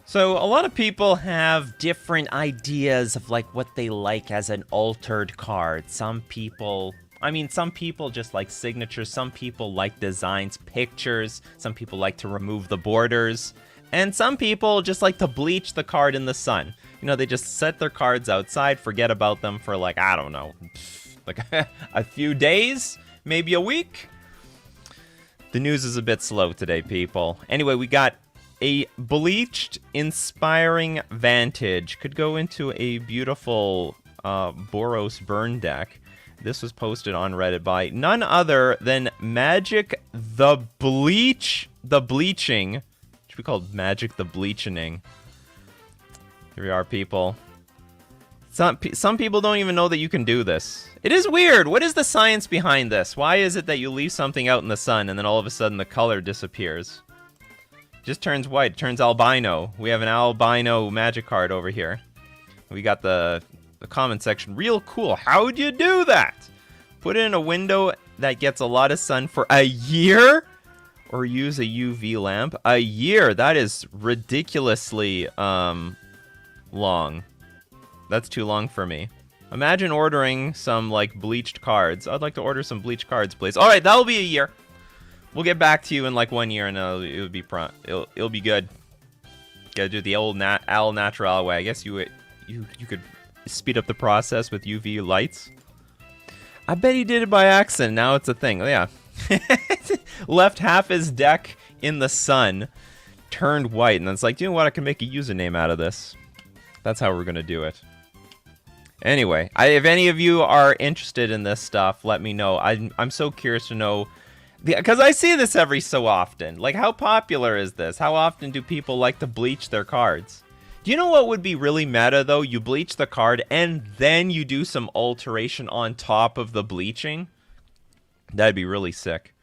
So a lot of people have different ideas of like what they like as an altered card. Some people just like signatures, some people like designs, pictures, some people like to remove the borders, and some people just like to bleach the card in the sun. You know, they just set their cards outside, forget about them for like, I don't know, like a few days, maybe a week. The news is a bit slow today, people. Anyway, we got a bleached inspiring vantage. Could go into a beautiful Boros burn deck. This was posted on Reddit by none other than Magic the Bleaching. It should be called Magic the Bleaching. Here we are, people. Some people don't even know that you can do this. It is weird. What is the science behind this? Why is it that you leave something out in the sun and then all of a sudden the color disappears? Just turns white, it turns albino. We have an albino magic card over here. We got the comment section. Real cool. How'd you do that? Put it in a window that gets a lot of sun for a year? Or use a UV lamp? A year. That is ridiculously long. That's too long for me. Imagine ordering some like bleached cards. I'd like to order some bleached cards, please. All right, that'll be a year. We'll get back to you in like 1 year, and it'll be good. Gotta do the old al natural way. I guess you could speed up the process with UV lights. I bet he did it by accident. Now it's a thing. Yeah, left half his deck in the sun, turned white, and then it's like, you know what? I can make a username out of this. That's how we're gonna do it. Anyway, if any of you are interested in this stuff, let me know. I'm so curious to know. Because I see this every so often. Like, how popular is this? How often do people like to bleach their cards? Do you know what would be really meta, though? You bleach the card, and then you do some alteration on top of the bleaching. That'd be really sick.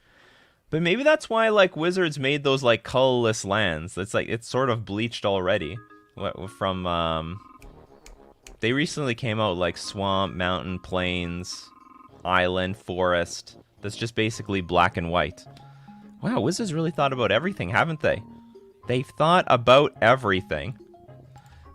But maybe that's why, like, Wizards made those, like, colorless lands. It's like, it's sort of bleached already. From, they recently came out, like, Swamp, Mountain, Plains, Island, Forest. That's just basically black and white. Wow, Wizards really thought about everything, haven't they? They've thought about everything.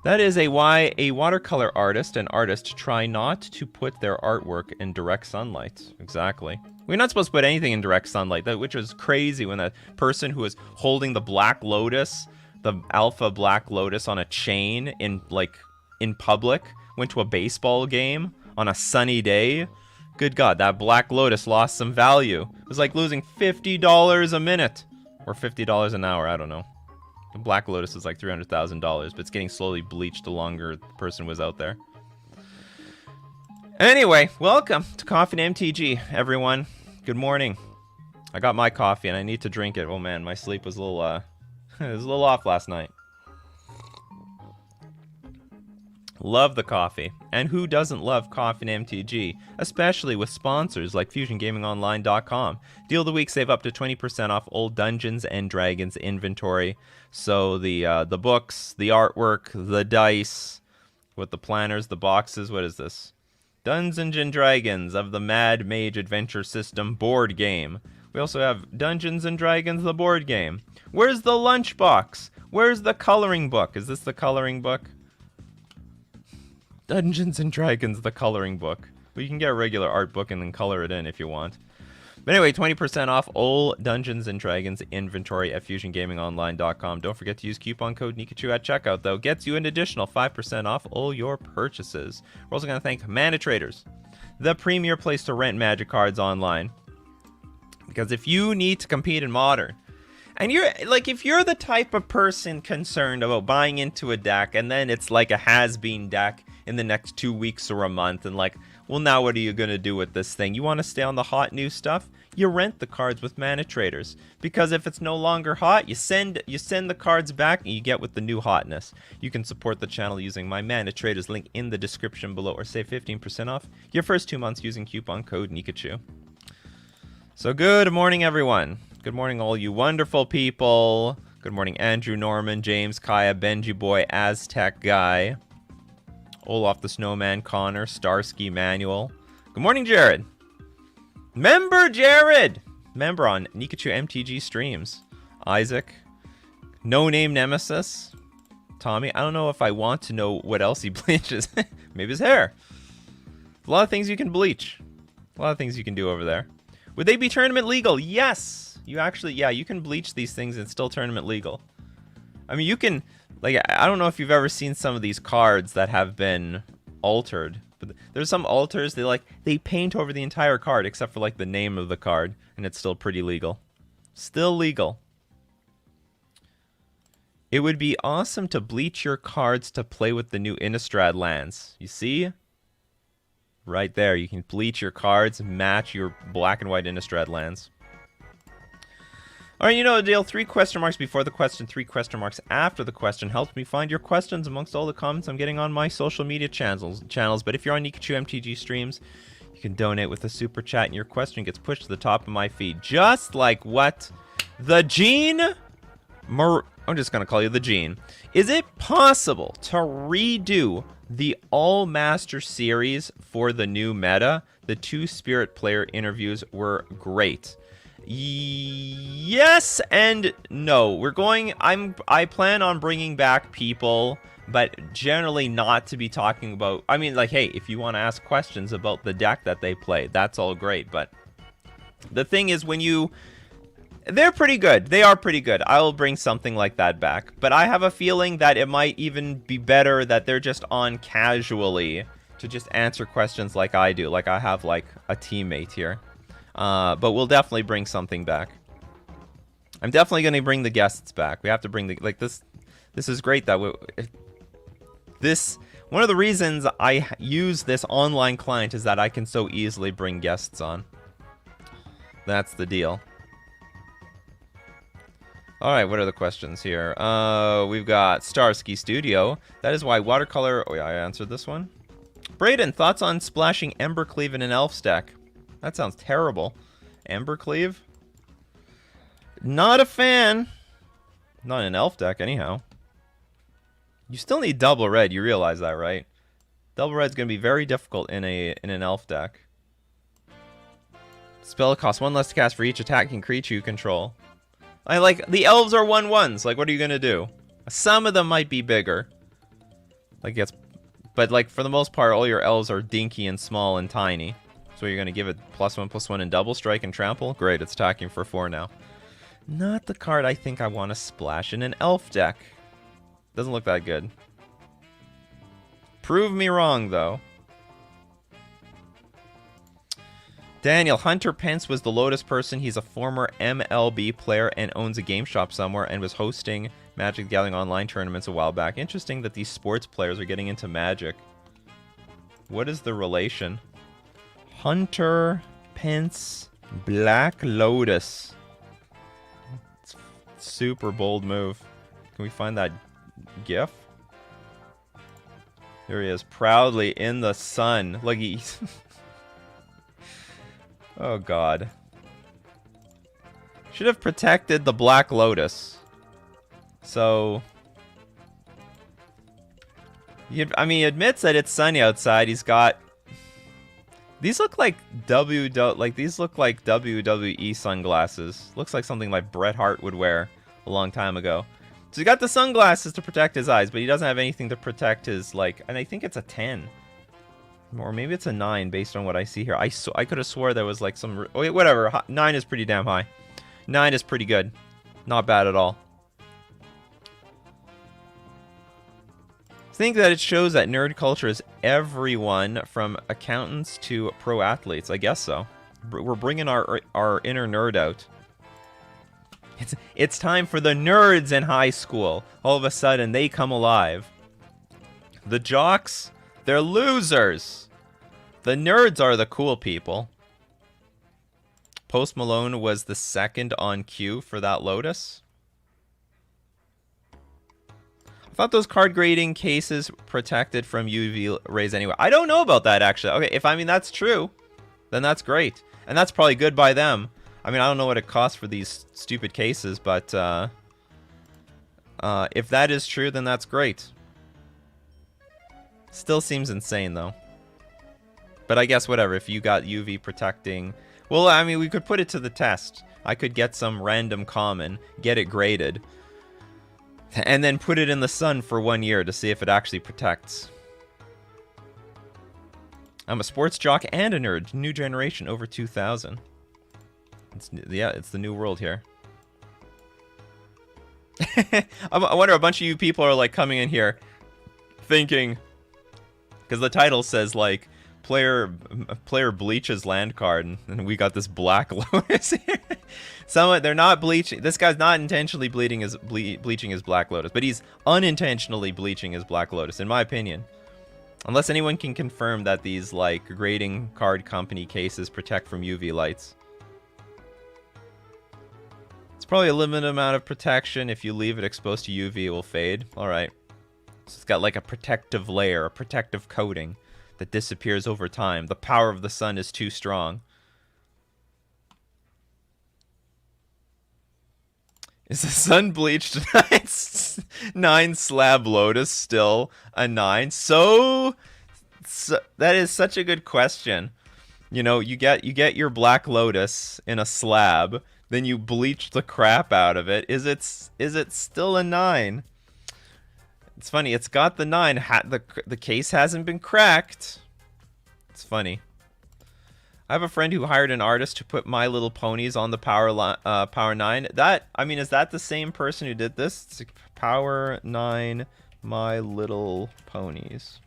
That is why a watercolor artist and artist try not to put their artwork in direct sunlight. Exactly. We're not supposed to put anything in direct sunlight, which was crazy when that person who was holding the Black Lotus, the Alpha Black Lotus on a chain in public, went to a baseball game on a sunny day. Good God, that Black Lotus lost some value. It was like losing $50 a minute. Or $50 an hour, I don't know. The Black Lotus is like $300,000, but it's getting slowly bleached the longer the person was out there. Anyway, welcome to Coffee and MTG, everyone. Good morning. I got my coffee and I need to drink it. Oh man, my sleep was a little, it was a little off last night. Love the coffee. And who doesn't love Coffee and MTG? Especially with sponsors like FusionGamingOnline.com. Deal of the week, save up to 20% off old Dungeons and Dragons inventory. So the books, the artwork, the dice, with the planners, the boxes. What is this? Dungeons and Dragons of the Mad Mage Adventure System board game. We also have Dungeons and Dragons the board game. Where's the lunchbox? Where's the coloring book? Is this the coloring book? Dungeons and Dragons, the coloring book. Well, you can get a regular art book and then color it in if you want. But anyway, 20% off all Dungeons and Dragons inventory at FusionGamingOnline.com. Don't forget to use coupon code Nikachu at checkout, though. Gets you an additional 5% off all your purchases. We're also going to thank Mana Traders, the premier place to rent Magic cards online. Because if you need to compete in Modern, and if you're the type of person concerned about buying into a deck and then it's like a has-been deck in the next 2 weeks or a month, and like, well, now what are you going to do with this thing? You want to stay on the hot new stuff? You rent the cards with Mana Traders. Because if it's no longer hot, you send the cards back and you get with the new hotness. You can support the channel using my Mana Traders link in the description below, or save 15% off your first 2 months using coupon code Nikachu. So good morning, everyone. Good morning, all you wonderful people. Good morning, Andrew, Norman, James, Kaya, Benji Boy, Aztec Guy, Olaf the Snowman, Connor, Starsky, Manuel. Good morning, Jared. Member Jared! Member on Nikachu MTG streams. Isaac. No Name Nemesis. Tommy. I don't know if I want to know what else he bleaches. Maybe his hair. A lot of things you can bleach. A lot of things you can do over there. Would they be tournament legal? Yes. You actually, yeah, you can bleach these things and still tournament legal. I mean, you can, like, I don't know if you've ever seen some of these cards that have been altered. But there's some alters, they paint over the entire card except for, like, the name of the card. And it's still pretty legal. Still legal. It would be awesome to bleach your cards to play with the new Innistrad lands. You see? Right there. You can bleach your cards, match your black and white Innistrad lands. Alright, you know the deal. 3 question marks before the question, 3 question marks after the question helps me find your questions amongst all the comments I'm getting on my social media channels. But if you're on Nikachu MTG streams, you can donate with a super chat and your question gets pushed to the top of my feed. Just like what the Gene... I'm just going to call you the Gene. Is it possible to redo the All-Master series for the new meta? The 2 Spirit player interviews were great. Yes and no. I plan on bringing back people, but generally not to be talking about... I mean, like, hey, if you want to ask questions about the deck that they play, that's all great. But the thing is, when you... They're pretty good. They are pretty good. I will bring something like that back. But I have a feeling that it might even be better that they're just on casually to just answer questions like I do. Like I have, like, a teammate here. But we'll definitely bring something back. I'm definitely going to bring the guests back. We have to bring the... Like, this is great that one of the reasons I use this online client is that I can so easily bring guests on. That's the deal. Alright, what are the questions here? We've got Starsky Studio. That is why watercolor... Oh, yeah, I answered this one. Brayden, thoughts on splashing Embercleave in an Elf deck? That sounds terrible. Embercleave? Not a fan. Not in an Elf deck, anyhow. You still need double red, you realize that, right? Double red's going to be very difficult in an Elf deck. Spell costs 1 less to cast for each attacking creature you control. The elves are 1/1s. Like, what are you gonna do? Some of them might be bigger. But like for the most part, all your elves are dinky and small and tiny. So you're gonna give it +1/+1 and double strike and trample. Great, it's attacking for 4 now. Not the card I think I want to splash in an elf deck. Doesn't look that good. Prove me wrong though. Daniel, Hunter Pence was the Lotus person. He's a former MLB player and owns a game shop somewhere and was hosting Magic the Gathering online tournaments a while back. Interesting that these sports players are getting into Magic. What is the relation? Hunter Pence, Black Lotus. It's a super bold move. Can we find that GIF? There he is, proudly in the sun. Look, he's... Oh, God. Should have protected the Black Lotus. So... I mean, he admits that it's sunny outside. He's got... These look like these look like WWE sunglasses. Looks like something like Bret Hart would wear a long time ago. So he got the sunglasses to protect his eyes, but he doesn't have anything to protect his, like... And I think it's a 10. Or maybe it's a 9 based on what I see here. I could have swore there was like some... Oh, wait, whatever. 9 is pretty damn high. 9 is pretty good. Not bad at all. I think that it shows that nerd culture is everyone from accountants to pro athletes. I guess so. We're bringing our inner nerd out. It's time for the nerds in high school. All of a sudden, they come alive. The jocks... They're losers. The nerds are the cool people. Post Malone was the second on cue for that Lotus. I thought those card grading cases protected from UV rays anyway. I don't know about that, actually. Okay, if I mean that's true, then that's great. And that's probably good by them. I mean, I don't know what it costs for these stupid cases, but if that is true, then that's great. Still seems insane, though. But I guess whatever, if you got UV protecting... Well, I mean, we could put it to the test. I could get some random common, get it graded. And then put it in the sun for 1 year to see if it actually protects. I'm a sports jock and a nerd. New generation over 2000. Yeah, it's the new world here. I wonder, a bunch of you people are like coming in here thinking, because the title says like player bleaches land card, and we got this Black Lotus here. They're not bleaching. This guy's not intentionally bleaching his Black Lotus, but he's unintentionally bleaching his Black Lotus, in my opinion. Unless anyone can confirm that these like grading card company cases protect from UV lights. It's probably a limited amount of protection. If you leave it exposed to UV, it will fade. Alright. So it's got like a protective layer, a protective coating that disappears over time. The power of the sun is too strong. Is the Sunbleached 9 slab Lotus still a 9? So that is such a good question. You know, you get your Black Lotus in a slab, then you bleach the crap out of it. Is it still a 9? It's funny. It's got the 9. The case hasn't been cracked. It's funny. I have a friend who hired an artist to put My Little Ponies on the Power 9. Is that the same person who did this? It's like Power 9 My Little Ponies.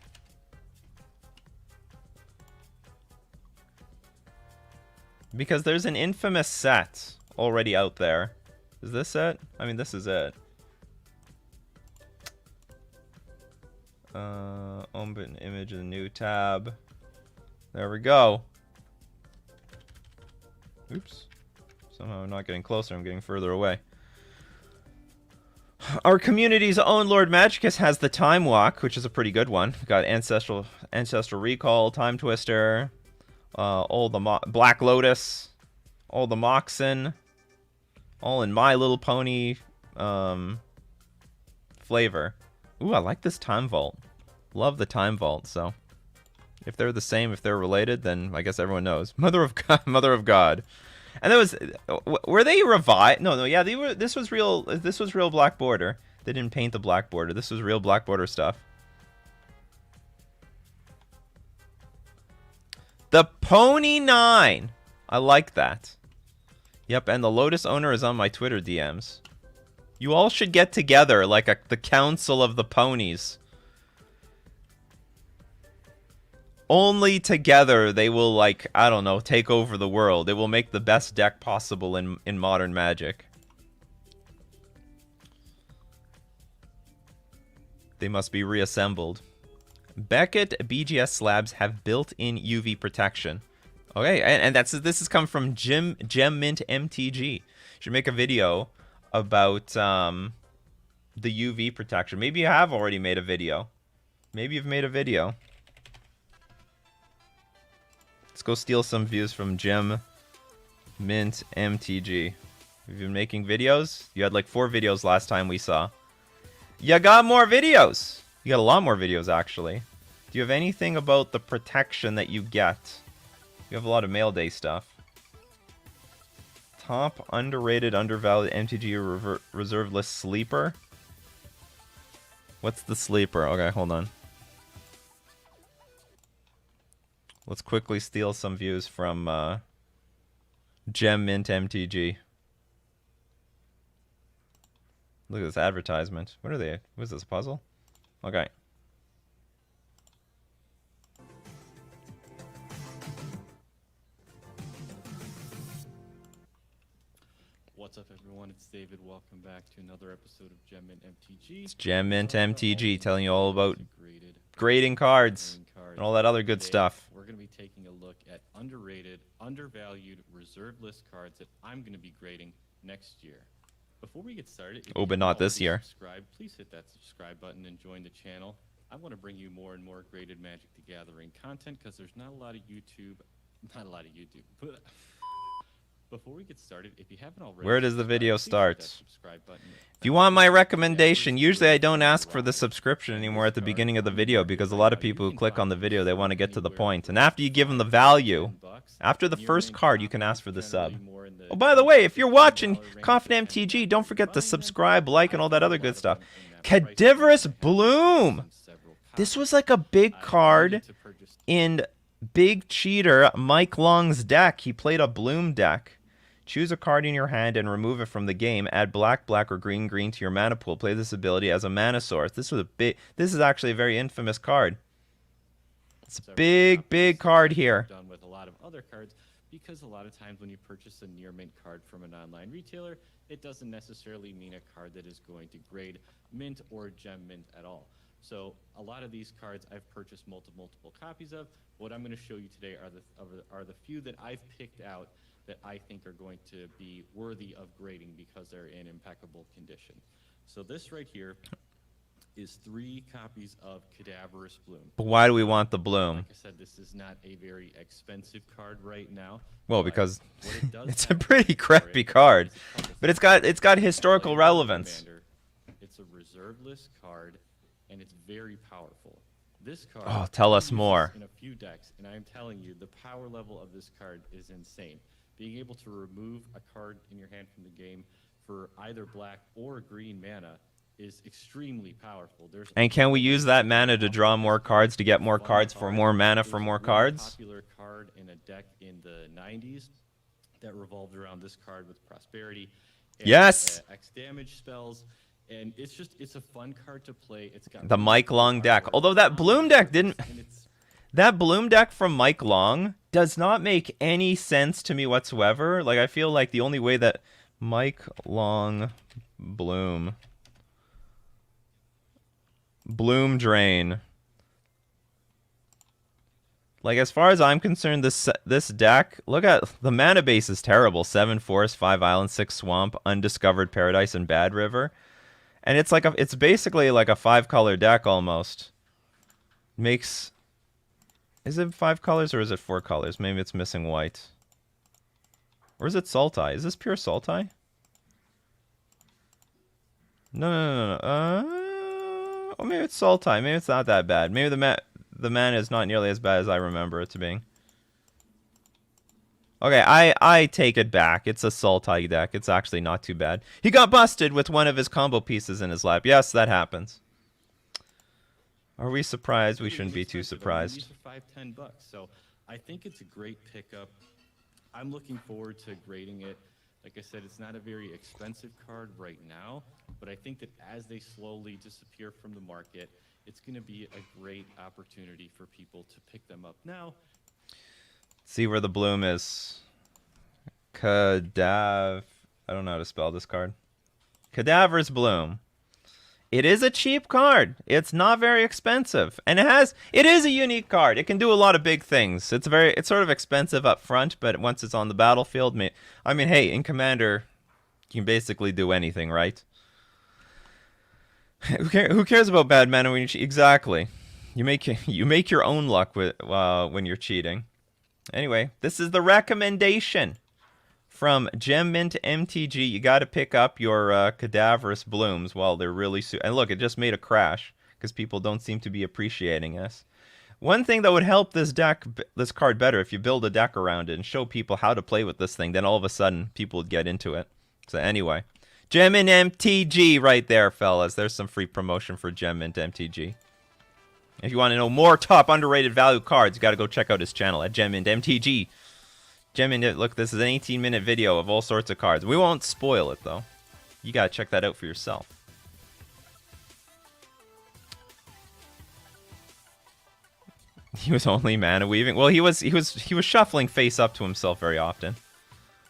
Because there's an infamous set already out there. Is this it? I mean, this is it. Open image in the new tab. There we go. Oops. Somehow I'm not getting closer, I'm getting further away. Our community's own Lord Magicus has the Time Walk, which is a pretty good one. We've got Ancestral Recall, Time Twister, all the Black Lotus, all the Moxen, all in My Little Pony flavor. Ooh, I like this Time Vault. Love the Time Vault, so if they're the same, if they're related, then I guess everyone knows. Mother of God, Mother of God. And there was, were they revived? No, yeah, they were. This was real. This was real black border. They didn't paint the black border. This was real black border stuff. The Pony 9. I like that. Yep, and the Lotus owner is on my Twitter DMs. You all should get together like the Council of the Ponies. Only together they will, like, I don't know, take over the world. It will make the best deck possible in modern Magic. They must be reassembled. Beckett BGS slabs have built-in UV protection. Okay, and this has come from Gem Mint MTG. Should make a video about the UV protection. Maybe you have already made a video. Maybe you've made a video. Let's go steal some views from Gem Mint MTG. Have you been making videos? You had like 4 videos last time we saw. You got more videos! You got a lot more videos, actually. Do you have anything about the protection that you get? You have a lot of mail day stuff. Top underrated, undervalued MTG reserve list sleeper? What's the sleeper? Okay, hold on. Let's quickly steal some views from Gem Mint MTG. Look at this advertisement. What are they? What is this, a puzzle? Okay. What's up, everyone? It's David. Welcome back to another episode of Gem Mint MTG. It's Gem Mint MTG telling you all about grading cards and all that other good stuff. We're going to be taking a look at underrated, undervalued, reserve list cards that I'm going to be grading next year. Before we get started, if but not this year. Subscribe, please hit that subscribe button and join the channel. I want to bring you more and more graded Magic the Gathering content because there's not a lot of YouTube. But before we get started, if you haven't already, where does the video start? Button. If you want my recommendation, usually I don't ask for the subscription anymore at the beginning of the video because a lot of people who click on the video, they want to get to the point. And after you give them the value, after the first card, you can ask for the sub. Oh, by the way, if you're watching Coffee and MTG, don't forget to subscribe, like, and all that other good stuff. Cadaverous Bloom! This was like a big card in Big Cheater Mike Long's deck. He played a Bloom deck. Choose a card in your hand and remove it from the game. Add black, black, or green, green to your mana pool. Play this ability as a mana source. This is actually a very infamous card. It's a big card here. Done with a lot of other cards, because a lot of times when you purchase a near mint card from an online retailer, it doesn't necessarily mean a card that is going to grade mint or gem mint at all. So a lot of these cards I've purchased multiple copies of. What I'm going to show you today are the few that I've picked out that I think are going to be worthy of grading because they're in impeccable condition. So this right here is 3 copies of Cadaverous Bloom. But why do we want the Bloom? Like I said, this is not a very expensive card right now. Well, because it's a pretty crappy card, but it's got historical relevance. It's a reserve list card, and it's very powerful. This card. Oh, tell us more. In a few decks, and I am telling you, the power level of this card is insane. Being able to remove a card in your hand from the game for either black or green mana is extremely powerful. And can we use that mana to draw more cards to get more cards for more mana for more cards? Popular card in a deck in the 90s that revolved around this card with prosperity. And, yes. X damage spells, and it's a fun card to play. It's got the Mike Long deck. Although that Bloom deck didn't. That Bloom deck from Mike Long does not make any sense to me whatsoever. Like, I feel like the only way that Mike Long Bloom Drain. Like, as far as I'm concerned, this deck, look at the mana base is terrible. 7 Forest, 5 Island, 6 Swamp, Undiscovered Paradise, and Bad River. And it's basically like a 5-color deck almost. Is it 5 colors or is it 4 colors? Maybe it's missing white. Or is it Sultai? Is this pure Sultai? No. Oh, maybe it's Sultai. Maybe it's not that bad. Maybe the mana is not nearly as bad as I remember it to being. Okay, I take it back. It's a Sultai deck. It's actually not too bad. He got busted with one of his combo pieces in his lap. Yes, that happens. Are we surprised? We shouldn't be too surprised. These are $5-10, so I think it's a great pickup. I'm looking forward to grading it. Like I said, it's not a very expensive card right now, but I think that as they slowly disappear from the market, it's going to be a great opportunity for people to pick them up now. See where the Bloom is. I don't know how to spell this card. Cadaverous Bloom. It is a cheap card. It's not very expensive, and it is a unique card. It can do a lot of big things. It's sort of expensive up front, but once it's on the battlefield, I mean, hey, in Commander, you can basically do anything, right? Who cares about bad mana when you cheat? Exactly. You make your own luck when you're cheating. Anyway, this is the recommendation from Gem Mint MTG. You got to pick up your Cadaverous Blooms while they're really and look, it just made a crash because people don't seem to be appreciating this. One thing that would help this card better, if you build a deck around it and show people how to play with this thing, then all of a sudden people would get into it. So anyway, Gem Mint MTG right there, fellas. There's some free promotion for Gem Mint MTG. If you want to know more top underrated value cards, you got to go check out his channel at Gem Mint MTG. Gem Mint, look, this is an 18-minute video of all sorts of cards. We won't spoil it though. You got to check that out for yourself. He was only mana weaving. Well, he was shuffling face up to himself very often.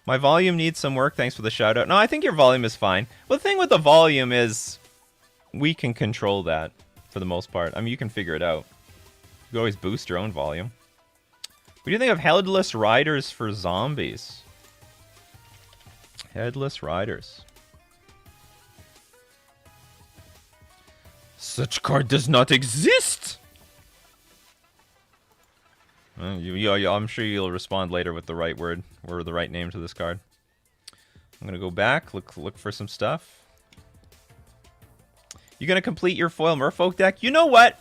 My volume needs some work. Thanks for the shout out. No, I think your volume is fine. Well, the thing with the volume is we can control that for the most part. I mean, you can figure it out. You can always boost your own volume. What do you think of Headless Riders for zombies? Headless Riders. Such card does not exist! I'm sure you'll respond later with the right word or the right name to this card. I'm gonna go back, look for some stuff. You gonna complete your foil Merfolk deck? You know what?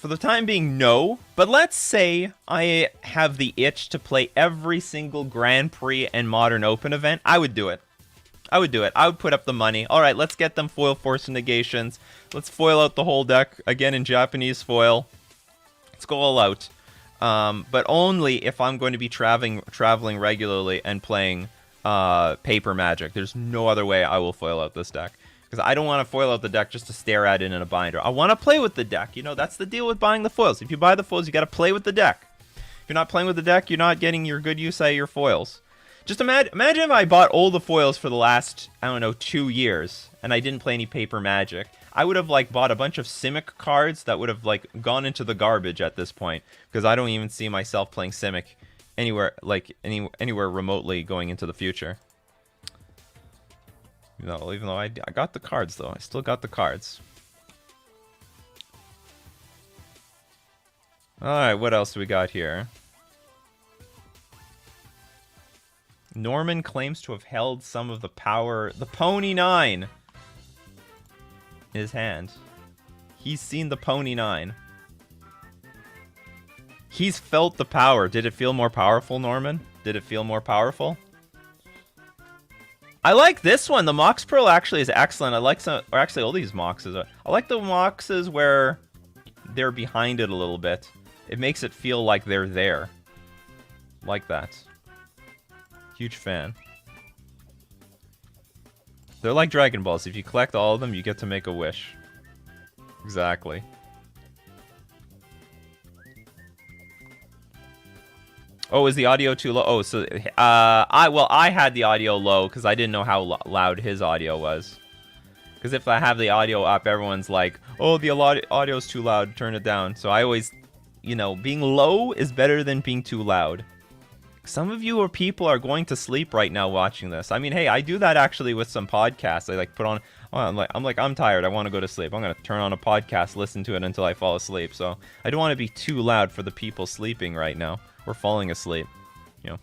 For the time being, no. But let's say I have the itch to play every single Grand Prix and Modern Open event. I would do it. I would do it. I would put up the money. All right, let's get them foil Force of Negations. Let's foil out the whole deck, again in Japanese foil. Let's go all out. But only if I'm going to be traveling regularly and playing paper Magic. There's no other way I will foil out this deck. Because I don't want to foil out the deck just to stare at it in a binder. I want to play with the deck. You know, that's the deal with buying the foils. If you buy the foils, you got to play with the deck. If you're not playing with the deck, you're not getting your good use out of your foils. Just imagine if I bought all the foils for the last, I don't know, 2 years, and I didn't play any paper Magic. I would have, like, bought a bunch of Simic cards that would have, like, gone into the garbage at this point. Because I don't even see myself playing Simic anywhere, like, anywhere remotely going into the future. Even though I got the cards, though. I still got the cards. Alright, what else do we got here? Norman claims to have held some of the power... The Pony 9! In his hand. He's seen the Pony 9. He's felt the power. Did it feel more powerful, Norman? Did it feel more powerful? I like this one. The Mox Pearl actually is excellent. I like some, or actually all these Moxes. I like the Moxes where they're behind it a little bit. It makes it feel like they're there. Like that. Huge fan. They're like Dragon Balls. If you collect all of them, you get to make a wish. Exactly. Oh, is the audio too low? Oh, so I had the audio low because I didn't know how loud his audio was. Because if I have the audio up, everyone's like, "Oh, the audio's too loud. Turn it down." So I always, you know, being low is better than being too loud. Some of you or people are going to sleep right now watching this. I mean, hey, I do that actually with some podcasts. I like put on. Oh, I'm tired. I want to go to sleep. I'm gonna turn on a podcast, listen to it until I fall asleep. So I don't want to be too loud for the people sleeping right now. Or falling asleep, you know.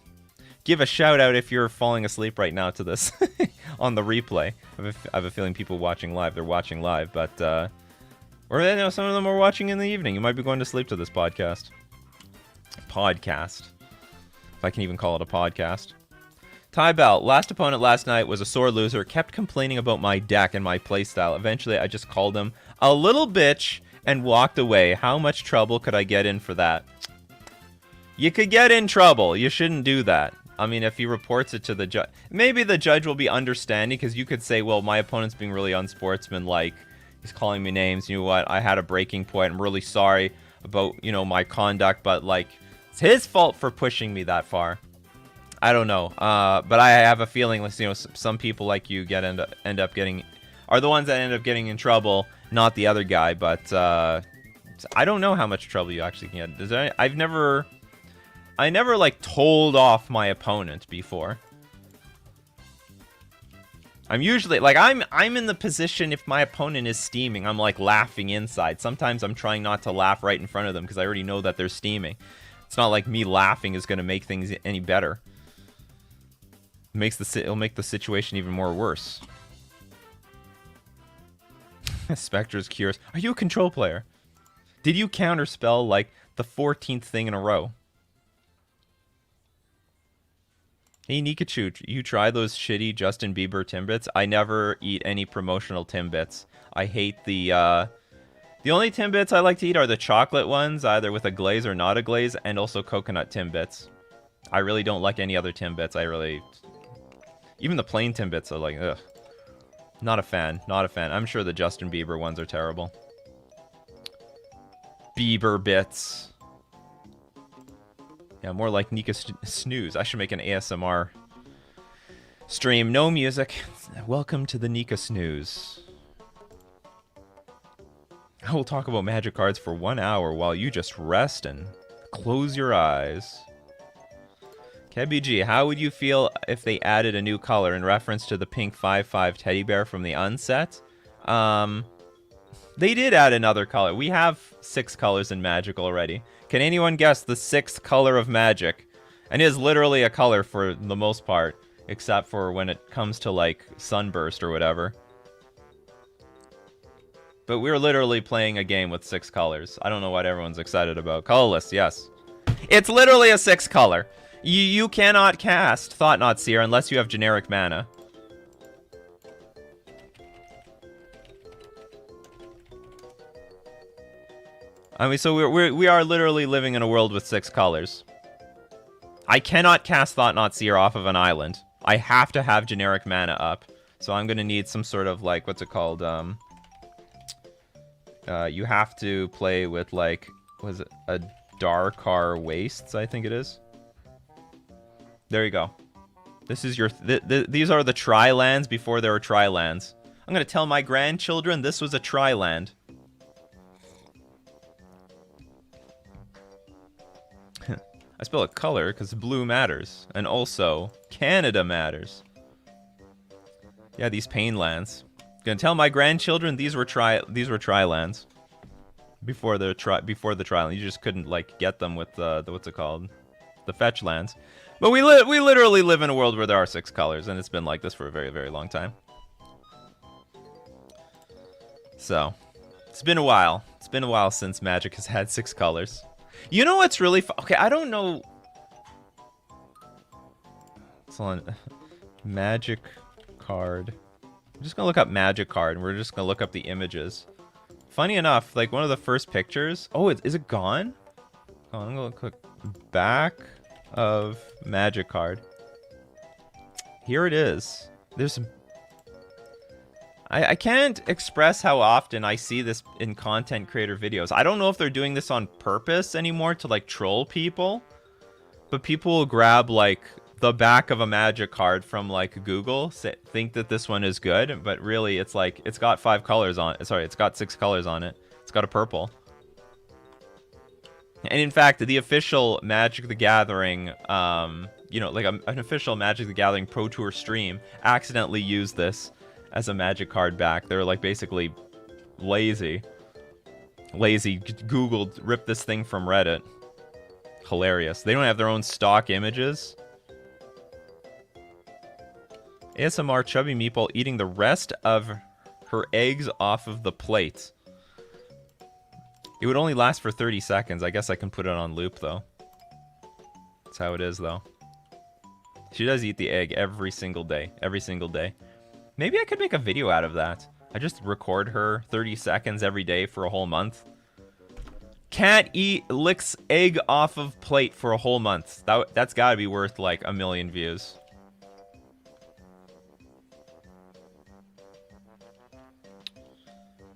Give a shout out if you're falling asleep right now to this on the replay. I have a feeling people watching live, they're watching live, but or you know, some of them are watching in the evening. You might be going to sleep to this podcast. Podcast, if I can even call it a podcast. Ty Bell, last opponent last night was a sore loser. Kept complaining about my deck and my playstyle. Eventually, I just called him a little bitch and walked away. How much trouble could I get in for that? You could get in trouble. You shouldn't do that. I mean, if he reports it to the judge, maybe the judge will be understanding because you could say, well, my opponent's being really unsportsmanlike. He's calling me names. You know what? I had a breaking point. I'm really sorry about, you know, my conduct, but like, it's his fault for pushing me that far. I don't know. But I have a feeling, you know, some people like you end up getting, are the ones that end up getting in trouble, not the other guy. But I don't know how much trouble you actually can get. Is there I never, like, told off my opponent before. I'm usually, like, I'm in the position if my opponent is steaming, I'm, like, laughing inside. Sometimes I'm trying not to laugh right in front of them because I already know that they're steaming. It's not like me laughing is going to make things any better. It'll make the situation even more worse. Spectre's curious. Are you a control player? Did you counterspell, like, the 14th thing in a row? Hey, Nikachu, you try those shitty Justin Bieber Timbits? I never eat any promotional Timbits. I hate the only Timbits I like to eat are the chocolate ones, either with a glaze or not a glaze, and also coconut Timbits. I really don't like any other Timbits. Even the plain Timbits are like, ugh. Not a fan. Not a fan. I'm sure the Justin Bieber ones are terrible. Bieber bits. Yeah, more like Nika Snooze. I should make an ASMR stream. No music. Welcome to the Nika Snooze. I will talk about magic cards for 1 hour while you just rest and close your eyes. KBG, how would you feel if they added a new color in reference to the pink 5/5 teddy bear from the unset? They did add another color. We have 6 colors in Magic already. Can anyone guess the 6th color of Magic? And it is literally a color for the most part, except for when it comes to, like, Sunburst or whatever. But we're literally playing a game with 6 colors. I don't know what everyone's excited about. Colorless, yes. It's literally a 6 color. You cannot cast Thought Not Seer unless you have generic mana. I mean, so we are literally living in a world with 6 colors. I cannot cast Thought Not Seer off of an island. I have to have generic mana up. So I'm gonna need some sort of, like, what's it called? You have to play with, like, was it a Darkar Wastes, I think it is. There you go. This is your... these are the tri-lands before there were tri-lands. I'm gonna tell my grandchildren this was a tri-land. I spell it color because blue matters. And also, Canada matters. Yeah, these pain lands. Gonna tell my grandchildren these were tri-lands. Before the tri-land. You just couldn't, like, get them with the what's it called? The fetch lands. But we literally live in a world where there are 6 colors, and it's been like this for a very, very long time. So, it's been a while. It's been a while since Magic has had 6 colors. You know what's really okay, I don't know. It's on Magic card. I'm just gonna look up Magic card, and we're just gonna look up the images. Funny enough, like one of the first pictures. Oh, is it gone? Oh, I'm gonna click back of Magic card. Here it is. There's I can't express how often I see this in content creator videos. I don't know if they're doing this on purpose anymore to, like, troll people. But people will grab, like, the back of a Magic card from, like, Google, think that this one is good, but really it's like, it's got 5 colors on it. Sorry, it's got 6 colors on it. It's got a purple. And in fact, the official Magic the Gathering, you know, like an official Magic the Gathering Pro Tour stream accidentally used this as a Magic card back. They're, like, basically lazy. Googled, ripped this thing from Reddit. Hilarious. They don't have their own stock images. ASMR Chubby Meeple eating the rest of her eggs off of the plate. It would only last for 30 seconds. I guess I can put it on loop, though. That's how it is, though. She does eat the egg every single day. Every single day. Maybe I could make a video out of that. I just record her 30 seconds every day for a whole month. Can't eat, licks egg off of plate for a whole month. That's got to be worth, like, 1 million views.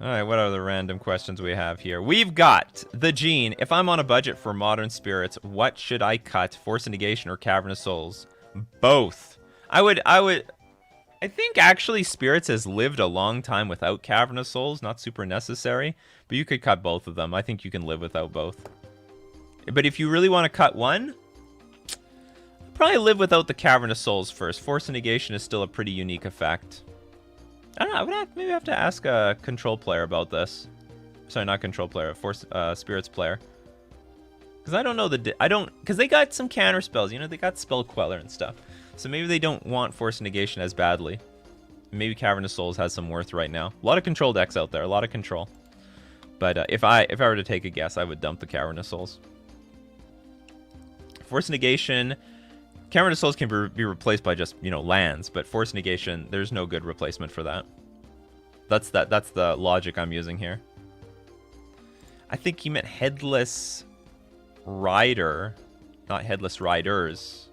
Alright, what other random questions we have here? We've got the Gene. If I'm on a budget for Modern Spirits, what should I cut? Force of Negation or Cavern of Souls? Both. I think actually Spirits has lived a long time without Cavern of Souls. Not super necessary, but you could cut both of them. I think you can live without both. But if you really want to cut one, probably live without the Cavern of Souls first. Force of Negation is still a pretty unique effect. I don't know. I would maybe have to ask a control player about this. Sorry, not control player. Force Spirits player. Because I don't know because they got some counter spells. You know, they got Spell Queller and stuff. So maybe they don't want Force of Negation as badly. Maybe Cavern of Souls has some worth right now. A lot of control decks out there. A lot of control. But if I were to take a guess, I would dump the Cavern of Souls. Force of Negation. Cavern of Souls can be replaced by just, you know, lands, but Force Negation, there's no good replacement for that. That's the logic I'm using here. I think he meant Headless Rider, not Headless Riders.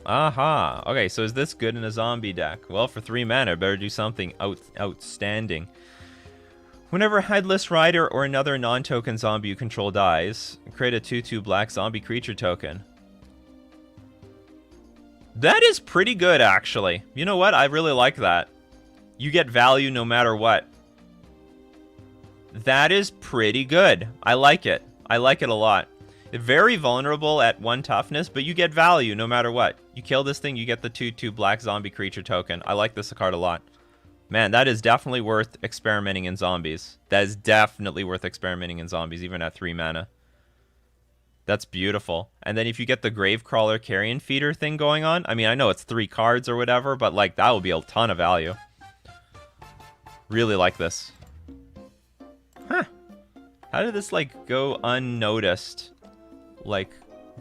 Aha. Okay, so is this good in a zombie deck? Well, for 3 mana, better do something outstanding. Whenever Headless Rider or another non-token zombie you control dies, create a 2/2 black zombie creature token. That is pretty good, actually. You know what? I really like that. You get value no matter what. That is pretty good. I like it. I like it a lot. It's very vulnerable at 1 toughness, but you get value no matter what. You kill this thing, you get the 2/2 black zombie creature token. I like this card a lot. Man, that is definitely worth experimenting in zombies. That is definitely worth experimenting in zombies, even at 3 mana. That's beautiful. And then if you get the Gravecrawler Carrion Feeder thing going on, I mean, I know it's 3 cards or whatever, but like that will be a ton of value. Really like this. Huh. How did this like go unnoticed like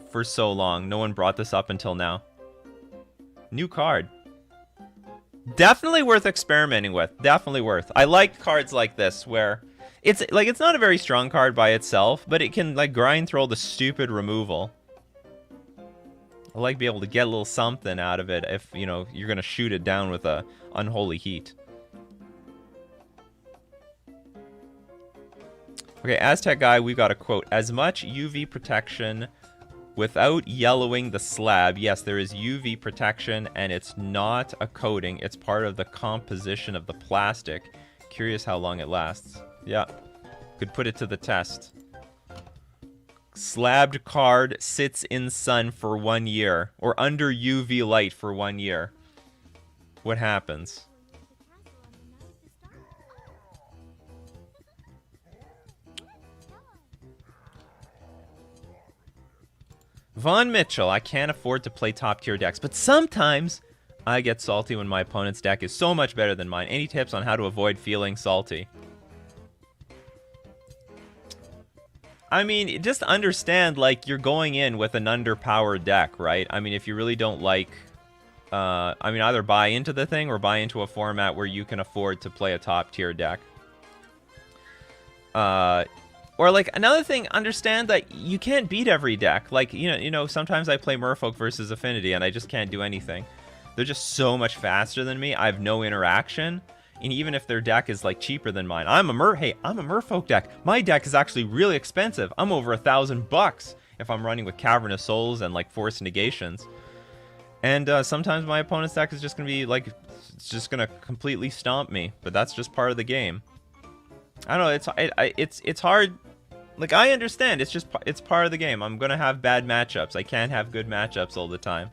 for so long? No one brought this up until now. New card. Definitely worth experimenting with. Definitely worth. I like cards like this where it's like it's not a very strong card by itself, but it can like grind through all the stupid removal. I like being able to get a little something out of it if, you know, you're going to shoot it down with a unholy heat. Okay, Aztec guy, we got a quote. As much UV protection without yellowing the slab. Yes, there is UV protection, and it's not a coating. It's part of the composition of the plastic. Curious how long it lasts. Yeah, could put it to the test. Slabbed card sits in sun for 1 year, or under UV light for 1 year. What happens? Von Mitchell, I can't afford to play top tier decks, but sometimes I get salty when my opponent's deck is so much better than mine. Any tips on how to avoid feeling salty? I mean, just understand, like, you're going in with an underpowered deck, right? I mean, if you really don't like... I mean, either buy into the thing or buy into a format where you can afford to play a top-tier deck. Or, like, another thing, understand that you can't beat every deck. Like, you know, sometimes I play Merfolk versus Affinity, and I just can't do anything. They're just so much faster than me. I have no interaction. And even if their deck is like cheaper than mine, I'm a Merfolk deck. My deck is actually really expensive. I'm over $1,000 if I'm running with Cavernous Souls and like Forced Negations. And sometimes my opponent's deck is just gonna be like, it's just gonna completely stomp me. But that's just part of the game. I don't know. It's hard. Like, I understand. It's part of the game. I'm gonna have bad matchups. I can't have good matchups all the time.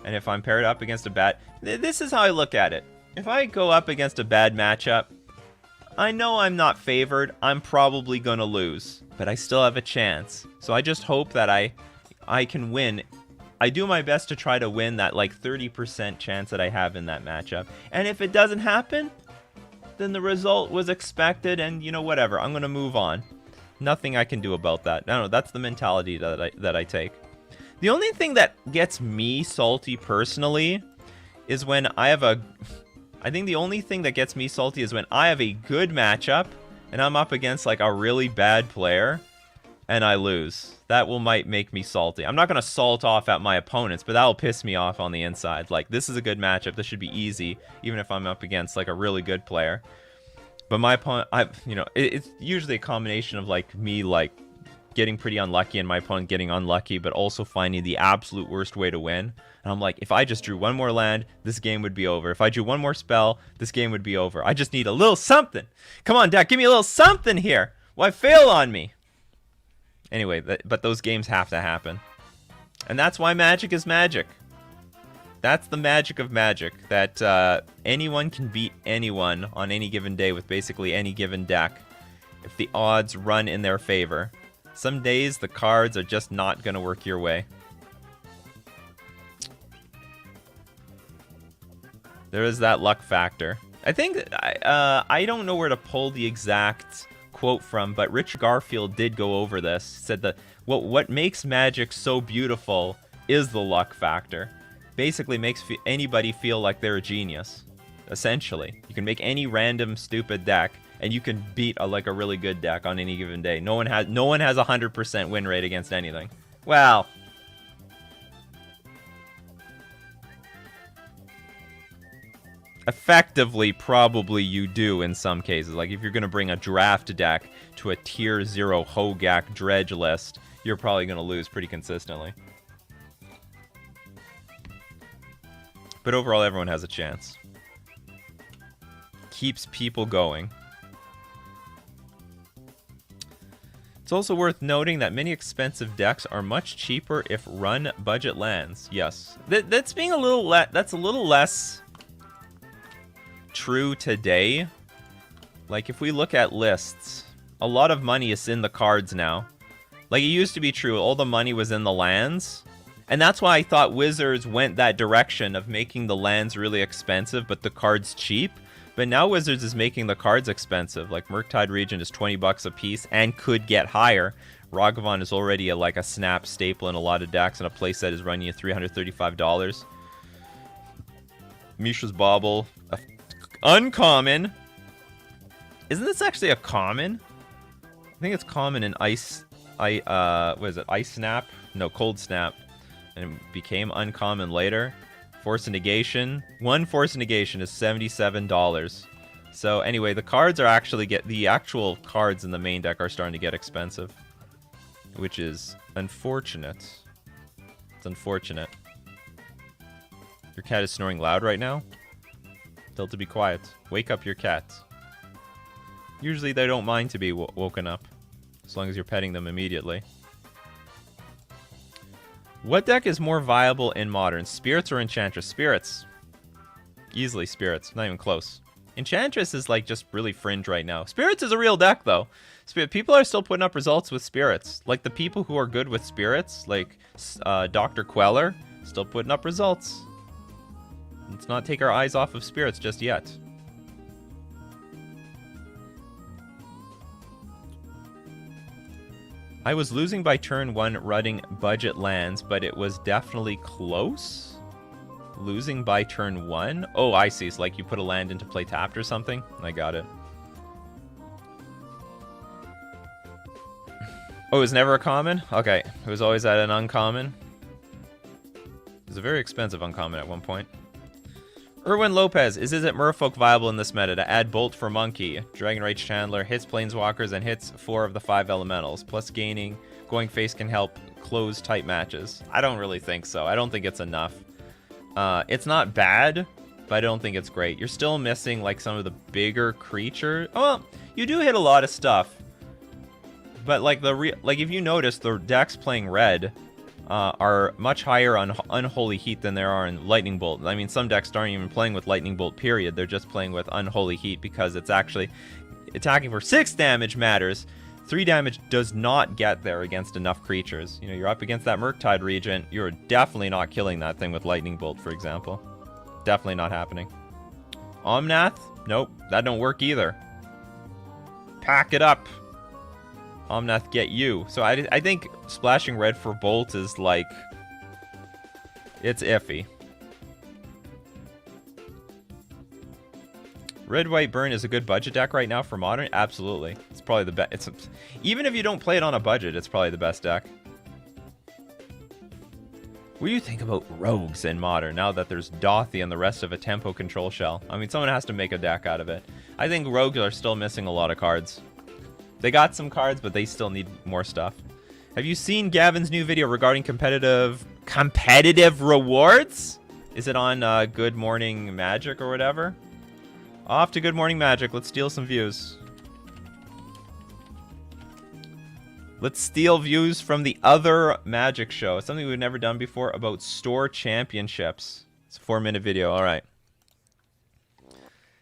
And if I'm paired up against a bad, this is how I look at it. If I go up against a bad matchup, I know I'm not favored. I'm probably going to lose, but I still have a chance. So I just hope that I can win. I do my best to try to win that like 30% chance that I have in that matchup. And if it doesn't happen, then the result was expected and, you know, whatever. I'm going to move on. Nothing I can do about that. No, that's the mentality that I take. The only thing that gets me salty personally is when I have a... I think the only thing that gets me salty is when I have a good matchup and I'm up against like a really bad player and I lose. That might make me salty. I'm not going to salt off at my opponents, but that'll piss me off on the inside. Like, this is a good matchup. This should be easy, even if I'm up against like a really good player. But my opponent, it's usually a combination of like me like getting pretty unlucky and my opponent getting unlucky, but also finding the absolute worst way to win. And I'm like, if I just drew one more land, this game would be over. If I drew one more spell, this game would be over. I just need a little something. Come on, deck, give me a little something here. Why fail on me? Anyway, but those games have to happen. And that's why Magic is Magic. That's the magic of Magic. That anyone can beat anyone on any given day with basically any given deck if the odds run in their favor. Some days the cards are just not going to work your way. There is that luck factor. I think I don't know where to pull the exact quote from, but Rich Garfield did go over this. Said that what makes Magic so beautiful is the luck factor. Basically makes anybody feel like they're a genius. Essentially, you can make any random stupid deck and you can beat a really good deck on any given day. No one has 100% win rate against anything. Well, effectively, probably you do in some cases. Like, if you're going to bring a draft deck to a tier 0 Hogak dredge list, you're probably going to lose pretty consistently. But overall, everyone has a chance. Keeps people going. It's also worth noting that many expensive decks are much cheaper if run budget lands. Yes. That's being a little less true today. Like, if we look at lists, a lot of money is in the cards now. Like, it used to be true, all the money was in the lands. And that's why I thought Wizards went that direction of making the lands really expensive, but the cards cheap. But now Wizards is making the cards expensive. Like, Murktide Regent is 20 bucks a piece and could get higher. Ragavan is already like a snap staple in a lot of decks, and a playset is running you $335. Mishra's Bauble, uncommon. Isn't this actually a common? I think it's common in what is it? Ice Snap? No, Cold Snap. And it became uncommon later. Force of Negation. One Force of Negation is $77. So anyway, the cards are actually the actual cards in the main deck are starting to get expensive, which is unfortunate. It's unfortunate. Your cat is snoring loud right now? Tell it to be quiet. Wake up your cat. Usually they don't mind to be woken up, as long as you're petting them immediately. What deck is more viable in Modern? Spirits or Enchantress? Spirits. Easily Spirits. Not even close. Enchantress is like just really fringe right now. Spirits is a real deck though. People are still putting up results with Spirits. Like the people who are good with Spirits, like Dr. Queller, still putting up results. Let's not take our eyes off of Spirits just yet. I was losing by turn 1 running budget lands, but it was definitely close. Losing by turn 1? Oh, I see. It's like you put a land into play tapped or something. I got it. Oh, it was never a common? Okay. It was always at an uncommon. It was a very expensive uncommon at one point. Erwin Lopez, is it Merfolk viable in this meta to add Bolt for Monkey? Dragon Rage Chandler hits Planeswalkers and hits 4 of the 5 elementals. Plus going face can help close tight matches. I don't really think so. I don't think it's enough. It's not bad, but I don't think it's great. You're still missing like some of the bigger creatures. Oh, well, you do hit a lot of stuff. But like if you notice, the decks playing red are much higher on Unholy Heat than there are in Lightning Bolt. I mean, some decks aren't even playing with Lightning Bolt, period. They're just playing with Unholy Heat because it's actually attacking for 6 damage matters. 3 damage does not get there against enough creatures. You know, you're up against that Murktide Regent. You're definitely not killing that thing with Lightning Bolt, for example. Definitely not happening. Omnath? Nope, that don't work either. Pack it up. Omnath get you. So I think splashing red for Bolt is like, it's iffy. Red White Burn is a good budget deck right now for Modern. Absolutely, it's probably the best. Even if you don't play it on a budget, it's probably the best deck. What do you think about Rogues in Modern now that there's Dothy and the rest of a Tempo Control Shell? I mean, someone has to make a deck out of it. I think Rogues are still missing a lot of cards. They got some cards, but they still need more stuff. Have you seen Gavin's new video regarding competitive rewards? Is it on Good Morning Magic or whatever? Off to Good Morning Magic. Let's steal some views. Let's steal views from the other Magic show. Something we've never done before about store championships. It's a 4-minute video. All right.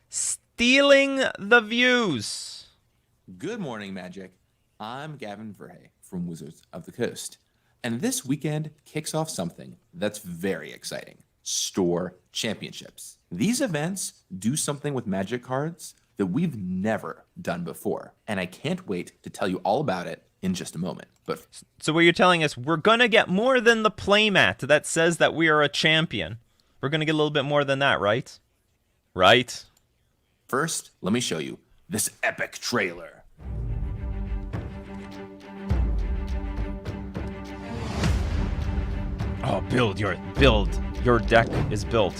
Stealing the views. Good morning, Magic. I'm Gavin Verhey from Wizards of the Coast. And this weekend kicks off something that's very exciting. Store Championships. These events do something with Magic cards that we've never done before. And I can't wait to tell you all about it in just a moment. But so what you're telling us, we're going to get more than the playmat that says that we are a champion. We're going to get a little bit more than that, right? Right? First, let me show you this epic trailer. Oh, build. Your deck is built.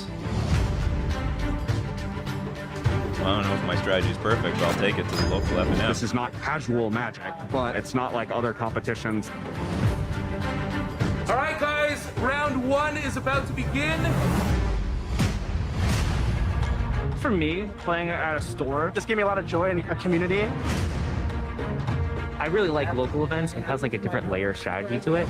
Well, I don't know if my strategy is perfect, but I'll take it to the local F&M. This is not casual Magic, but it's not like other competitions. All right, guys, round 1 is about to begin. For me, playing at a store just gave me a lot of joy in a community. I really like local events. It has like a different layer of strategy to it.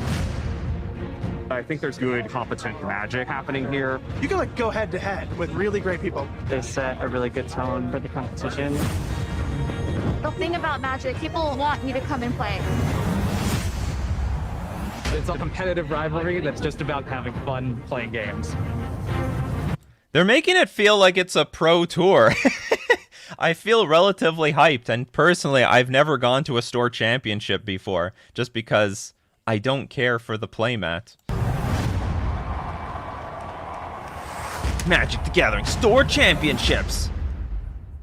I think there's good, competent Magic happening here. You can like go head to head with really great people. They set a really good tone for the competition. The thing about Magic, people want me to come and play. It's a competitive rivalry that's just about having fun playing games. They're making it feel like it's a pro tour. I feel relatively hyped, and personally, I've never gone to a store championship before, just because I don't care for the playmat. Magic the Gathering store championships!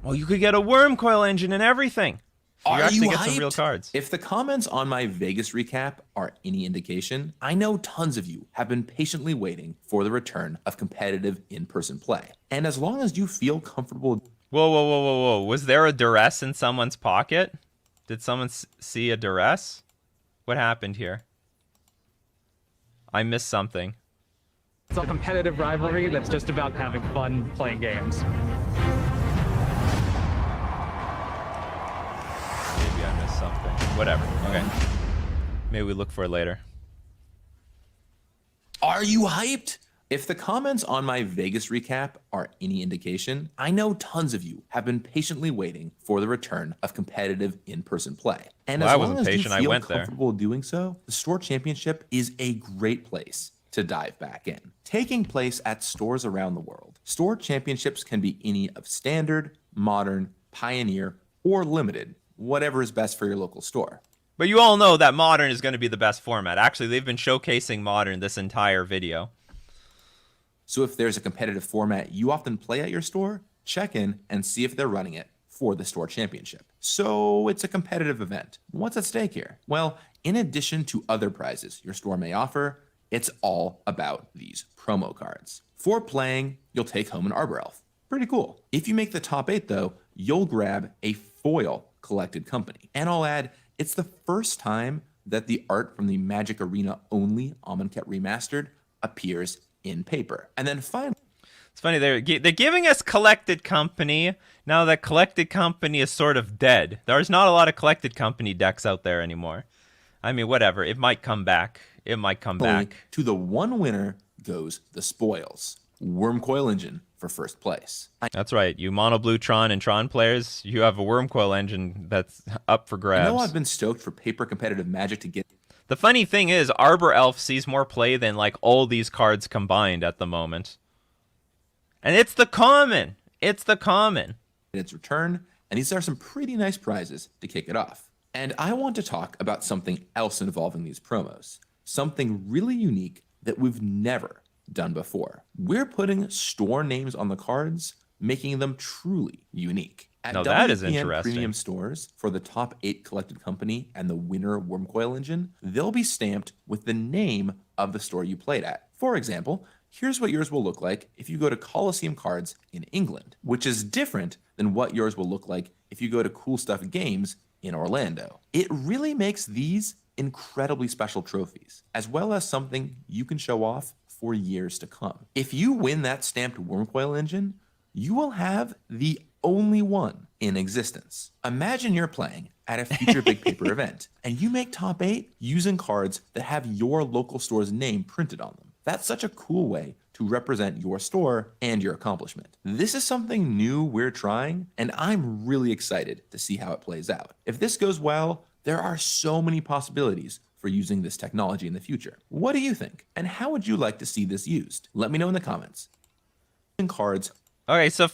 Well, you could get a worm coil engine and everything. You Are actually you get some real hyped? cards. If the comments on my Vegas recap are any indication, I know tons of you have been patiently waiting for the return of competitive in-person play. And as long as you feel comfortable... Whoa, whoa, whoa, whoa, whoa. Was there a duress in someone's pocket? Did someone see a duress? What happened here? I missed something. It's a competitive rivalry that's just about having fun playing games. Maybe I missed something. Whatever. Okay. Maybe we look for it later. Are you hyped? If the comments on my Vegas recap are any indication, I know tons of you have been patiently waiting for the return of competitive in-person play. And Well, as I long wasn't as you patient, I feel went there. comfortable doing so, the Store Championship is a great place to dive back in. Taking place at stores around the world, Store Championships can be any of standard, modern, pioneer, or limited, whatever is best for your local store. But you all know that Modern is going to be the best format. Actually, they've been showcasing Modern this entire video. So if there's a competitive format you often play at your store, check in and see if they're running it for the Store Championship. So it's a competitive event. What's at stake here? Well, in addition to other prizes your store may offer, it's all about these promo cards. For playing, you'll take home an Arbor Elf. Pretty cool. If you make the top 8 though, you'll grab a foil collected company. And I'll add, it's the first time that the art from the Magic Arena only Amonkhet Remastered appears in paper. And then finally, It's funny, they're giving us Collected Company. Now that Collected Company is sort of dead. There's not a lot of Collected Company decks out there anymore. I mean, whatever. It might come back. It might come back. to the one winner goes the spoils. Worm Coil Engine for first place. That's right. You Mono Blue Tron and Tron players, you have a Worm Coil engine that's up for I grabs. know I've been stoked for paper competitive Magic to get The funny thing is, Arbor Elf sees more play than like all these cards combined at the moment. And it's the common. It's the common. its return, and these are some pretty nice prizes to kick it off. And I want to talk about something else involving these promos, something really unique that we've never done before. We're putting store names on the cards, making them truly unique. At Now that is WPN interesting. Premium stores for the top 8 collected company and the winner Worm Coil Engine, they'll be stamped with the name of the store you played at. For example, here's what yours will look like if you go to Coliseum Cards in England, which is different than what yours will look like if you go to Cool Stuff Games in Orlando. It really makes these incredibly special trophies, as well as something you can show off for years to come. If you win that stamped Worm Coil Engine, you will have the only one in existence. Imagine you're playing at a future big paper event and you make top 8 using cards that have your local store's name printed on them. That's such a cool way to represent your store and your accomplishment. This is something new we're trying, and I'm really excited to see how it plays out. If this goes well, there are so many possibilities for using this technology in the future. What do you think? And how would you like to see this used? Let me know in the comments. Cards. Okay, so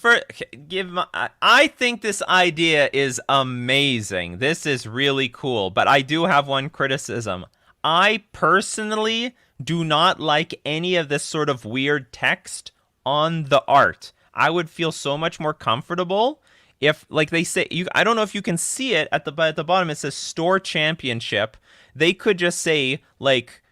I think this idea is amazing. This is really cool, but I do have one criticism. I personally do not like any of this sort of weird text on the art. I would feel so much more comfortable if, like they say, I don't know if you can see it at the bottom. It says Store Championship. They could just say, like,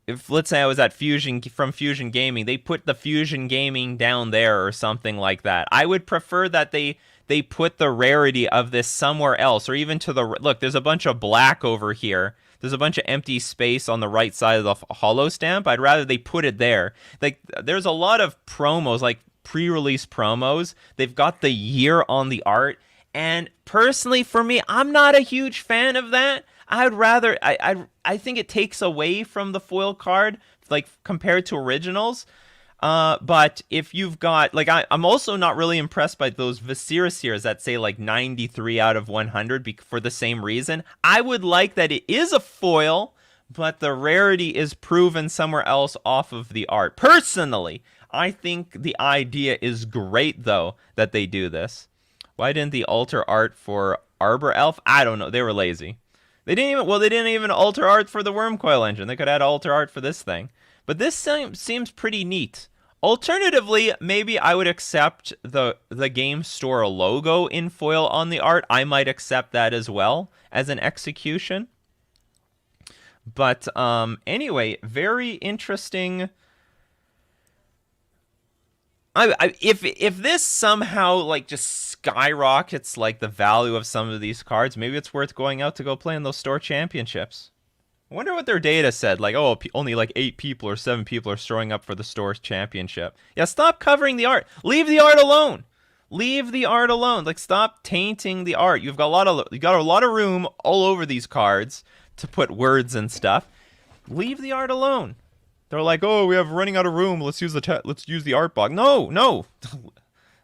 if let's say I was at Fusion Gaming, they put the Fusion Gaming down there or something like that. I would prefer that they put the rarity of this somewhere else, or even to the look. There's a bunch of black over here. There's a bunch of empty space on the right side of the holo stamp. I'd rather they put it there. Like, there's a lot of promos, like pre-release promos. They've got the year on the art, and personally, for me, I'm not a huge fan of that. I'd rather I think it takes away from the foil card, like compared to originals. But if you've got, like, I'm also not really impressed by those Viserys that say like 93 out of 100 for the same reason. I would like that it is a foil, but the rarity is proven somewhere else off of the art. Personally, I think the idea is great, though, that they do this. Why didn't they alter art for Arbor Elf? I don't know. They were lazy. They didn't even alter art for the Wormcoil engine. They could add alter art for this thing. But this seems pretty neat. Alternatively, maybe I would accept the game store logo in foil on the art. I might accept that as well as an execution. But anyway, very interesting. If this somehow like just skyrockets like the value of some of these cards, maybe it's worth going out to go play in those store championships. I wonder what their data said. Like, oh, only like 8 people or 7 people are showing up for the store championship. Yeah, stop covering the art. Leave the art alone. Leave the art alone. Like, stop tainting the art. You got a lot of room all over these cards to put words and stuff. Leave the art alone. They're like, oh, we have running out of room. Let's use the art box. No.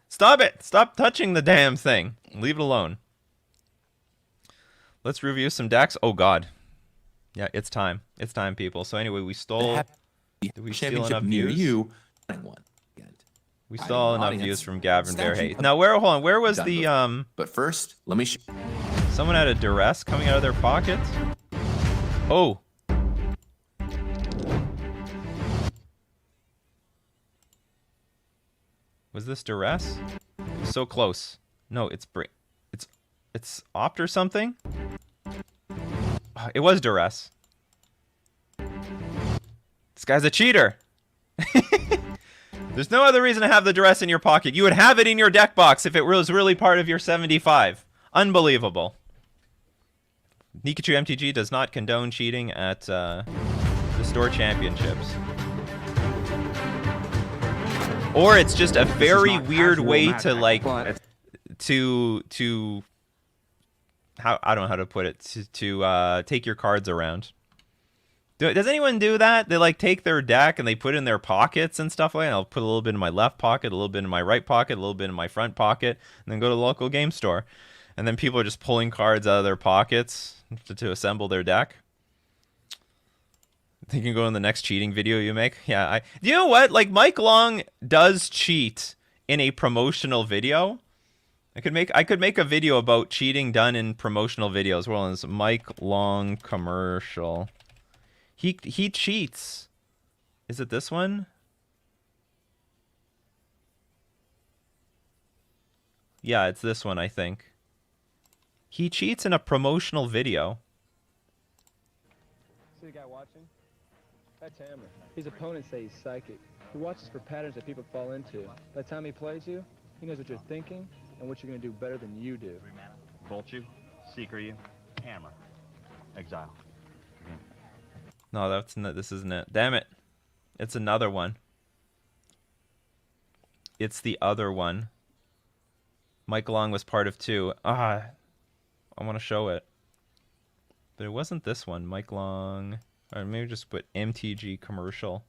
Stop it. Stop touching the damn thing. Leave it alone. Let's review some decks. Oh God. Yeah, it's time. It's time, people. So anyway, we stole. Did we steal enough near views? you. We stole enough views from Gavin Verhey. Now, hold on. Where was the But first, let me show. Someone had a duress coming out of their pocket. Oh. Was this duress? It was so close. No, it's opt or something. It was duress. This guy's a cheater. There's no other reason to have the duress in your pocket. You would have it in your deck box if it was really part of your 75. Unbelievable. Nikachu MTG does not condone cheating at the store championships. Or it's just a very weird way to like to how I don't know how to put it to take your cards around. Does anyone do that? They like take their deck and they put it in their pockets and stuff like that. I'll put a little bit in my left pocket, a little bit in my right pocket, a little bit in my front pocket, and then go to the local game store. And then people are just pulling cards out of their pockets to assemble their deck. Think you can go in the next cheating video you make? Yeah, you know what? Like Mike Long does cheat in a promotional video. I could make a video about cheating done in promotional videos. Well, it's Mike Long commercial. He cheats. Is it this one? Yeah, it's this one, I think. He cheats in a promotional video. See the guy watching? That's Hammer. His opponents say he's psychic. He watches for patterns that people fall into. By the time he plays you, he knows what you're thinking and what you're going to do better than you do. Bolt you, Seeker you, Hammer, Exile. No, that's not. This isn't it. Damn it! It's another one. It's the other one. Mike Long was part of 2. I want to show it, but it wasn't this one. Mike Long. Or maybe just put MTG commercial.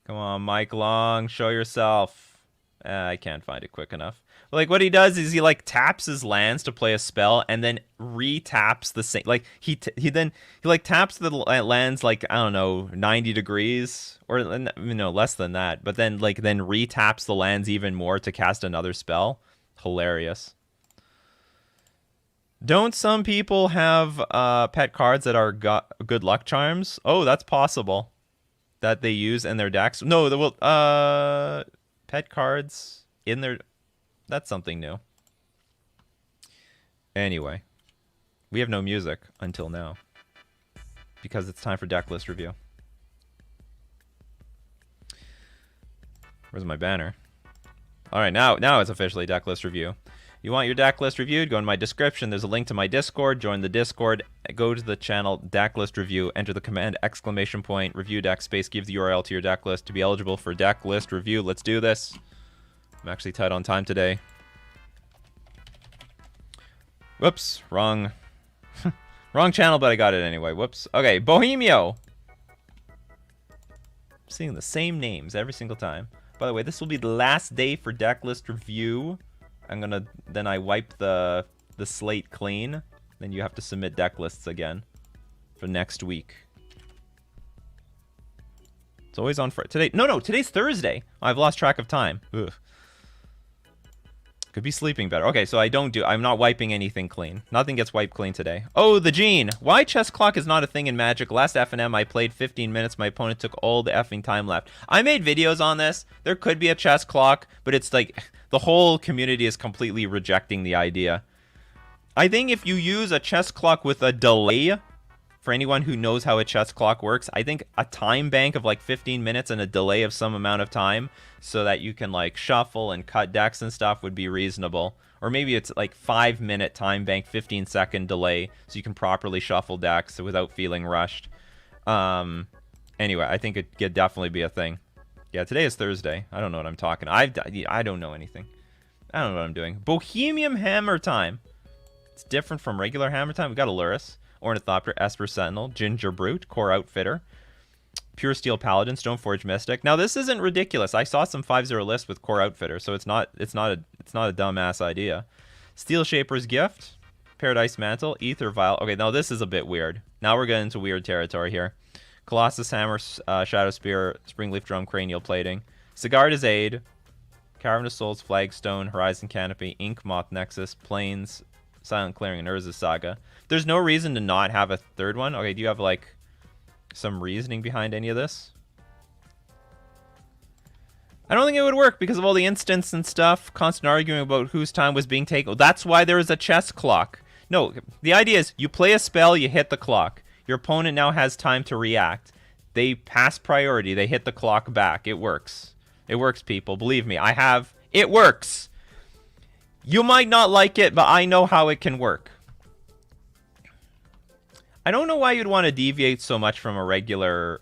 Come on, Mike Long, show yourself. I can't find it quick enough. Like what he does is he like taps his lands to play a spell and then re-taps the same. Like he like taps the lands like I don't know 90 degrees or less than that. But then re-taps the lands even more to cast another spell. Hilarious. Don't some people have pet cards that are good luck charms? Oh, that's possible. That they use in their decks. No, pet cards in their... That's something new. Anyway. We have no music until now. Because it's time for Decklist review. Where's my banner? Alright, now it's officially Decklist review. You want your deck list reviewed? Go in my description. There's a link to my Discord. Join the Discord. Go to the channel deck list review. Enter the command ! Review deck space. Give the URL to your deck list to be eligible for deck list review. Let's do this. I'm actually tight on time today. Whoops, wrong channel, but I got it anyway. Whoops. Okay, Bohemio. I'm seeing the same names every single time. By the way, this will be the last day for deck list review. Then I wipe the the slate clean, then you have to submit deck lists again for next week. It's always on Friday. Today, no, today's Thursday. I've lost track of time. Ugh. Could be sleeping better. Okay, so I'm not wiping anything clean. Nothing gets wiped clean today. Oh, the Gene. Why chess clock is not a thing in Magic. Last FNM I played 15 minutes. My opponent took all the effing time left. I made videos on this. There could be a chess clock, but it's like the whole community is completely rejecting the idea. I think if you use a chess clock with a delay, for anyone who knows how a chess clock works, I think a time bank of like 15 minutes and a delay of some amount of time so that you can like shuffle and cut decks and stuff would be reasonable. Or maybe it's like 5-minute time bank, 15-second delay so you can properly shuffle decks without feeling rushed. Anyway, I think it could definitely be a thing. Yeah, today is Thursday. I don't know what I'm talking. I don't know anything. I don't know what I'm doing. Bohemian Hammer Time. It's different from regular Hammer Time. We got Aluris, Ornithopter, Esper Sentinel, Ginger Brute, Core Outfitter, Pure Steel Paladin, Stoneforge Mystic. Now this isn't ridiculous. I saw some 5-0 lists with Core Outfitter, so it's not a dumbass idea. Steel Shaper's Gift, Paradise Mantle, Ether Vial. Okay, now this is a bit weird. Now we're getting into weird territory here. Colossus Hammer, Shadow Spear, Springleaf Drum, Cranial Plating, Sigarda's Aid, Cavern of Souls, Flagstone, Horizon Canopy, Ink Moth Nexus, Plains, Silent Clearing, and Urza's Saga. There's no reason to not have a third one. Okay, do you have like some reasoning behind any of this? I don't think it would work because of all the instants and stuff. Constant arguing about whose time was being taken. That's why there is a chess clock. No, the idea is you play a spell, you hit the clock. Your opponent now has time to react. They pass priority. They hit the clock back. It works. It works, people. Believe me, it works. You might not like it, but I know how it can work. I don't know why you'd want to deviate so much from a regular,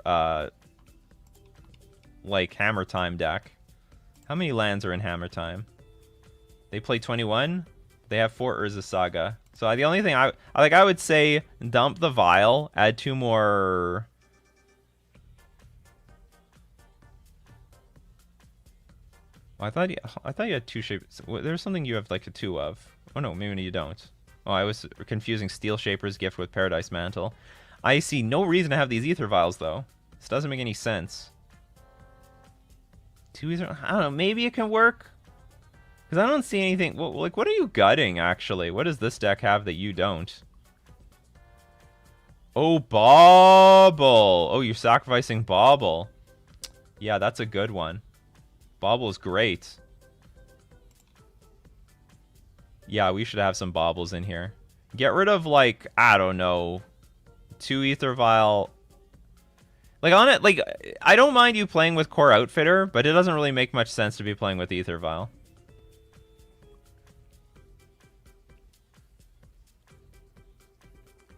like, Hammer Time deck. How many lands are in Hammer Time? They play 21. They have 4 Urza Saga. So the only thing I would say, dump the Vial, add 2 more. Oh, I thought you had 2 shapes. There's something you have like a 2 of. Oh no, maybe you don't. Oh, I was confusing Steel Shaper's Gift with Paradise Mantle. I see no reason to have these Ether Vials though. This doesn't make any sense. 2 Ether. I don't know. Maybe it can work. Because I don't see anything. Well, like, what are you gutting actually? What does this deck have that you don't? Oh, Bauble. Oh, you're sacrificing Bauble. Yeah, that's a good one. Bauble's great. Yeah, we should have some Baubles in here. Get rid of, like, I don't know, 2 Ether Vial. Like, on it, like, I don't mind you playing with Core Outfitter, but it doesn't really make much sense to be playing with Ether Vial.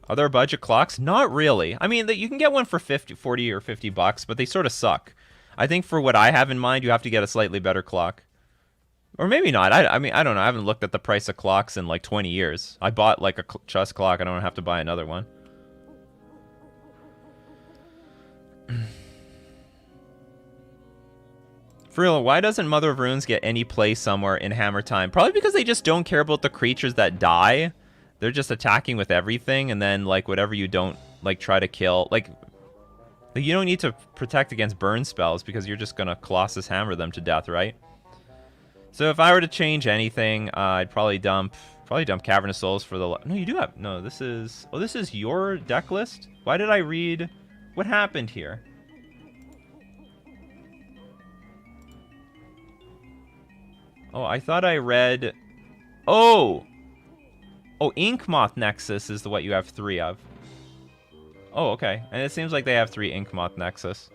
Are there budget clocks? Not really. I mean, you can get one for 40 or 50 bucks, but they sort of suck. I think for what I have in mind, you have to get a slightly better clock. Or maybe not. I mean, I don't know. I haven't looked at the price of clocks in like 20 years. I bought like a chess clock. I don't have to buy another one. For real, why doesn't Mother of Runes get any play somewhere in Hammer Time? Probably because they just don't care about the creatures that die. They're just attacking with everything, and then like whatever you don't like try to kill, like you don't need to protect against burn spells because you're just gonna Colossus Hammer them to death, right? So if I were to change anything, I'd probably dump Cavern of Souls for the. No, you do have. No, this is. Oh, this is your deck list. Why did I read? What happened here? Oh, I thought I read. Oh, Ink Moth Nexus is what you have 3 of. Oh, okay. And it seems like they have 3 Ink Moth Nexus.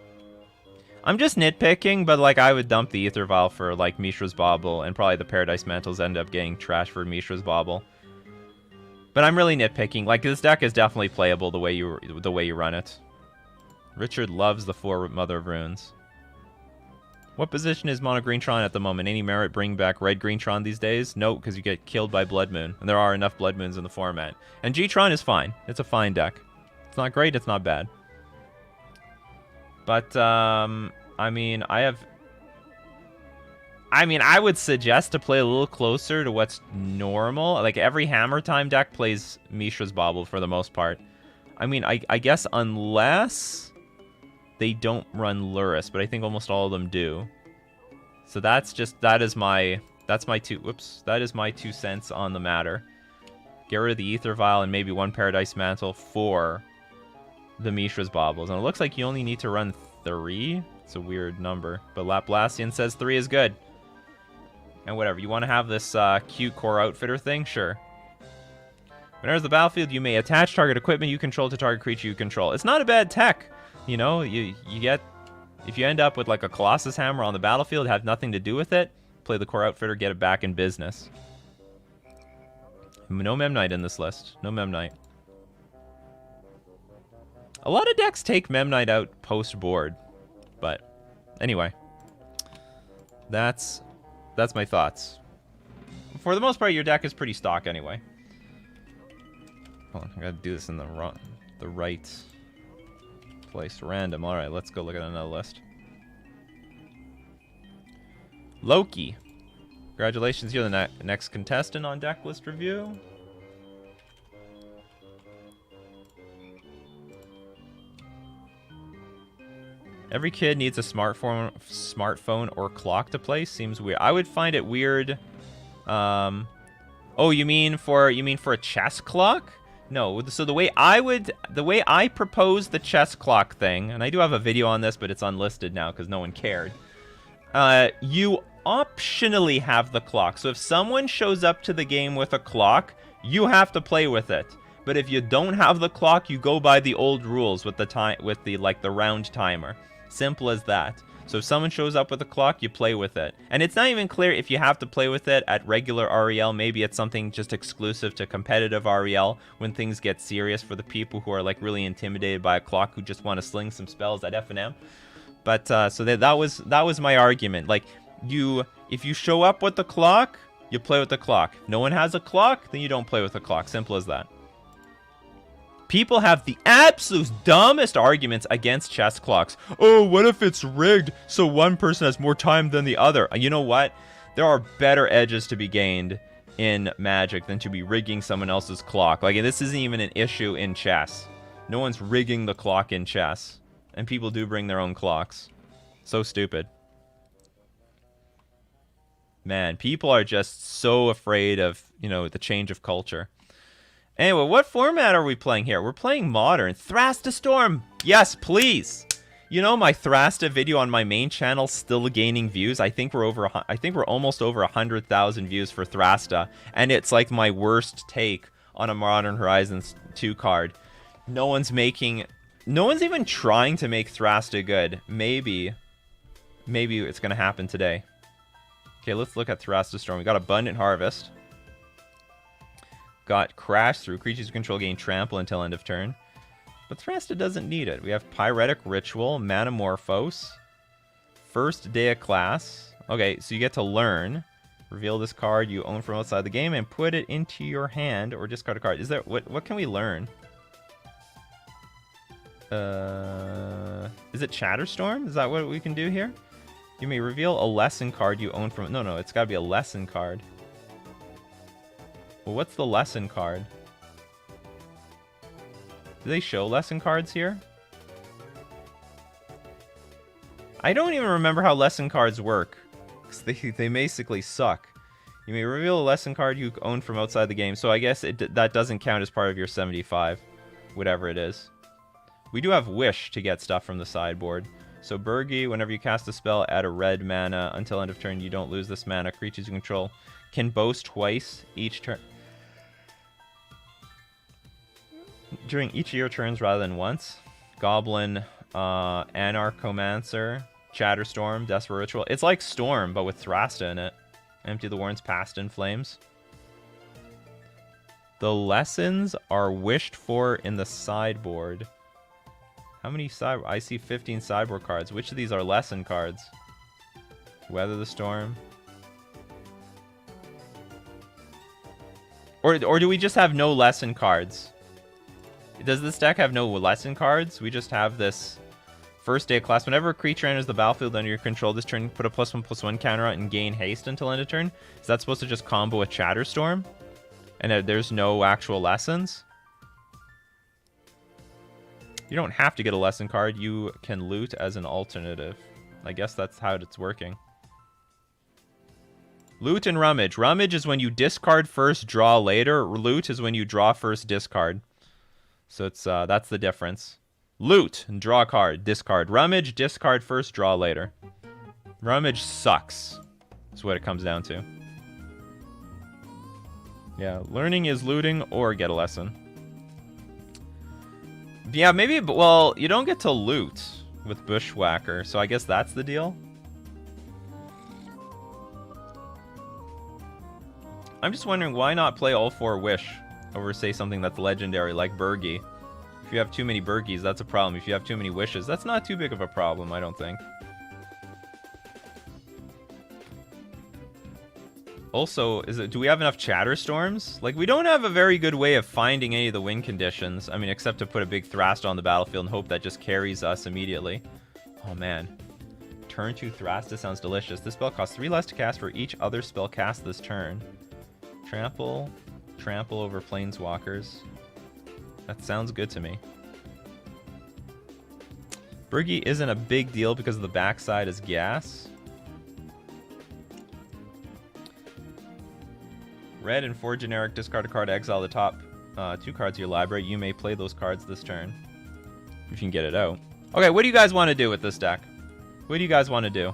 I'm just nitpicking, but like I would dump the Ether Vial for like Mishra's Bauble, and probably the Paradise Mantles end up getting trash for Mishra's Bauble. But I'm really nitpicking. Like this deck is definitely playable the way you run it. Richard loves the 4 Mother of Runes. What position is Mono Greentron at the moment? Any merit bringing back Red Greentron these days? No, because you get killed by Blood Moon, and there are enough Blood Moons in the format. And G-Tron is fine. It's a fine deck. It's not great, it's not bad. But, I mean, I I mean, I would suggest to play a little closer to what's normal. Like, every Hammer Time deck plays Mishra's Bauble for the most part. I mean, I guess unless they don't run Luris, but I think almost all of them do. So that is my 2 cents on the matter. Get rid of the Ether Vial and maybe 1 Paradise Mantle for the Mishra's Baubles. And it looks like you only need to run 3. It's a weird number, but Laplacian says 3 is good. And whatever, you want to have this cute core outfitter thing? Sure. When enters the battlefield, you may attach target equipment you control to target creature you control. It's not a bad tech. You know, you get... If you end up with like a Colossus Hammer on the battlefield, have nothing to do with it, play the core outfitter, get it back in business. No Memnite in this list. No Memnite. A lot of decks take Memnite out post-board. But anyway, that's my thoughts. For the most part, your deck is pretty stock anyway. Hold on, I gotta do this in the right place. Random. All right, let's go look at another list. Loki, congratulations, you're the next contestant on Decklist review. Every kid needs a smartphone or clock to play. Seems weird. I would find it weird. Oh, you mean for a chess clock? No. So the way I propose the chess clock thing, and I do have a video on this, but it's unlisted now because no one cared. You optionally have the clock. So if someone shows up to the game with a clock, you have to play with it. But if you don't have the clock, you go by the old rules with the round timer. Simple as that. So if someone shows up with a clock, you play with it. And it's not even clear if you have to play with it at regular REL. Maybe it's something just exclusive to competitive REL when things get serious for the people who are like really intimidated by a clock, who just want to sling some spells at F&M. But so that was my argument. Like, if you show up with the clock, you play with the clock. If no one has a clock, then you don't play with the clock. Simple as that. People have the absolute dumbest arguments against chess clocks. Oh, what if it's rigged so one person has more time than the other? You know what? There are better edges to be gained in Magic than to be rigging someone else's clock. Like, this isn't even an issue in chess. No one's rigging the clock in chess. And people do bring their own clocks. So stupid. Man, people are just so afraid of, the change of culture. Anyway, what format are we playing here? We're playing Modern. Thrasta Storm! Yes, please! My Thrasta video on my main channel still gaining views. I think we're almost over 100,000 views for Thrasta, and it's like my worst take on a Modern Horizons 2 card. No one's even trying to make Thrasta good. Maybe it's gonna happen today. Okay, let's look at Thrasta Storm. We got Abundant Harvest. Got Crash Through. Creatures you control gain trample until end of turn. But Thrasta doesn't need it. We have Pyretic Ritual, Manamorphose, First Day of Class. Okay, so you get to learn. Reveal this card you own from outside the game and put it into your hand or discard a card. Is there what can we learn? Is it Chatterstorm? Is that what we can do here? You may reveal a lesson card you own from... No, it's got to be a lesson card. Well, what's the lesson card? Do they show lesson cards here? I don't even remember how lesson cards work. 'Cause they basically suck. You may reveal a lesson card you own from outside the game. So I guess that doesn't count as part of your 75. Whatever it is. We do have Wish to get stuff from the sideboard. So Burgi, whenever you cast a spell, add a red mana. Until end of turn, you don't lose this mana. Creatures you control can boast twice each turn. During each of your turns rather than once. Goblin, Anarchomancer, Chatterstorm, Desperate Ritual. It's like Storm, but with Thrasta in it. Empty the Warrens Past in Flames. The lessons are wished for in the sideboard. How many I see 15 sideboard cards. Which of these are lesson cards? Weather the Storm. Or do we just have no lesson cards? Does this deck have no lesson cards? We just have this First day of class. Whenever a creature enters the battlefield under your control this turn, put a +1/+1 counter on it and gain haste until end of turn. Is that supposed to just combo with Chatterstorm? And there's no actual lessons? You don't have to get a lesson card. You can loot as an alternative. I guess that's how it's working. Loot and rummage. Rummage is when you discard first, draw later. Loot is when you draw first, discard. So it's that's the difference. Loot and draw a card, discard. Rummage, discard first, draw later. Rummage sucks. That's what it comes down to. Yeah, learning is looting or get a lesson. Yeah, maybe, well, you don't get to loot with Bushwhacker, so I guess that's the deal. I'm just wondering why not play all 4 Wish over, say, something that's legendary like Burgie. If you have too many Burgies, that's a problem. If you have too many Wishes, that's not too big of a problem, I don't think. Also, do we have enough Chatterstorms? Like, we don't have a very good way of finding any of the win conditions. I mean, except to put a big Thrasta on the battlefield and hope that just carries us immediately. Oh, man. Turn 2 Thrasta sounds delicious. This spell costs 3 less to cast for each other spell cast this turn. Trample over Planeswalkers. That sounds good to me. Burgie isn't a big deal because the backside is gas. Red and 4 generic, discard a card, exile the top 2 cards of your library. You may play those cards this turn. If you can get it out. Okay, what do you guys want to do with this deck? What do you guys want to do?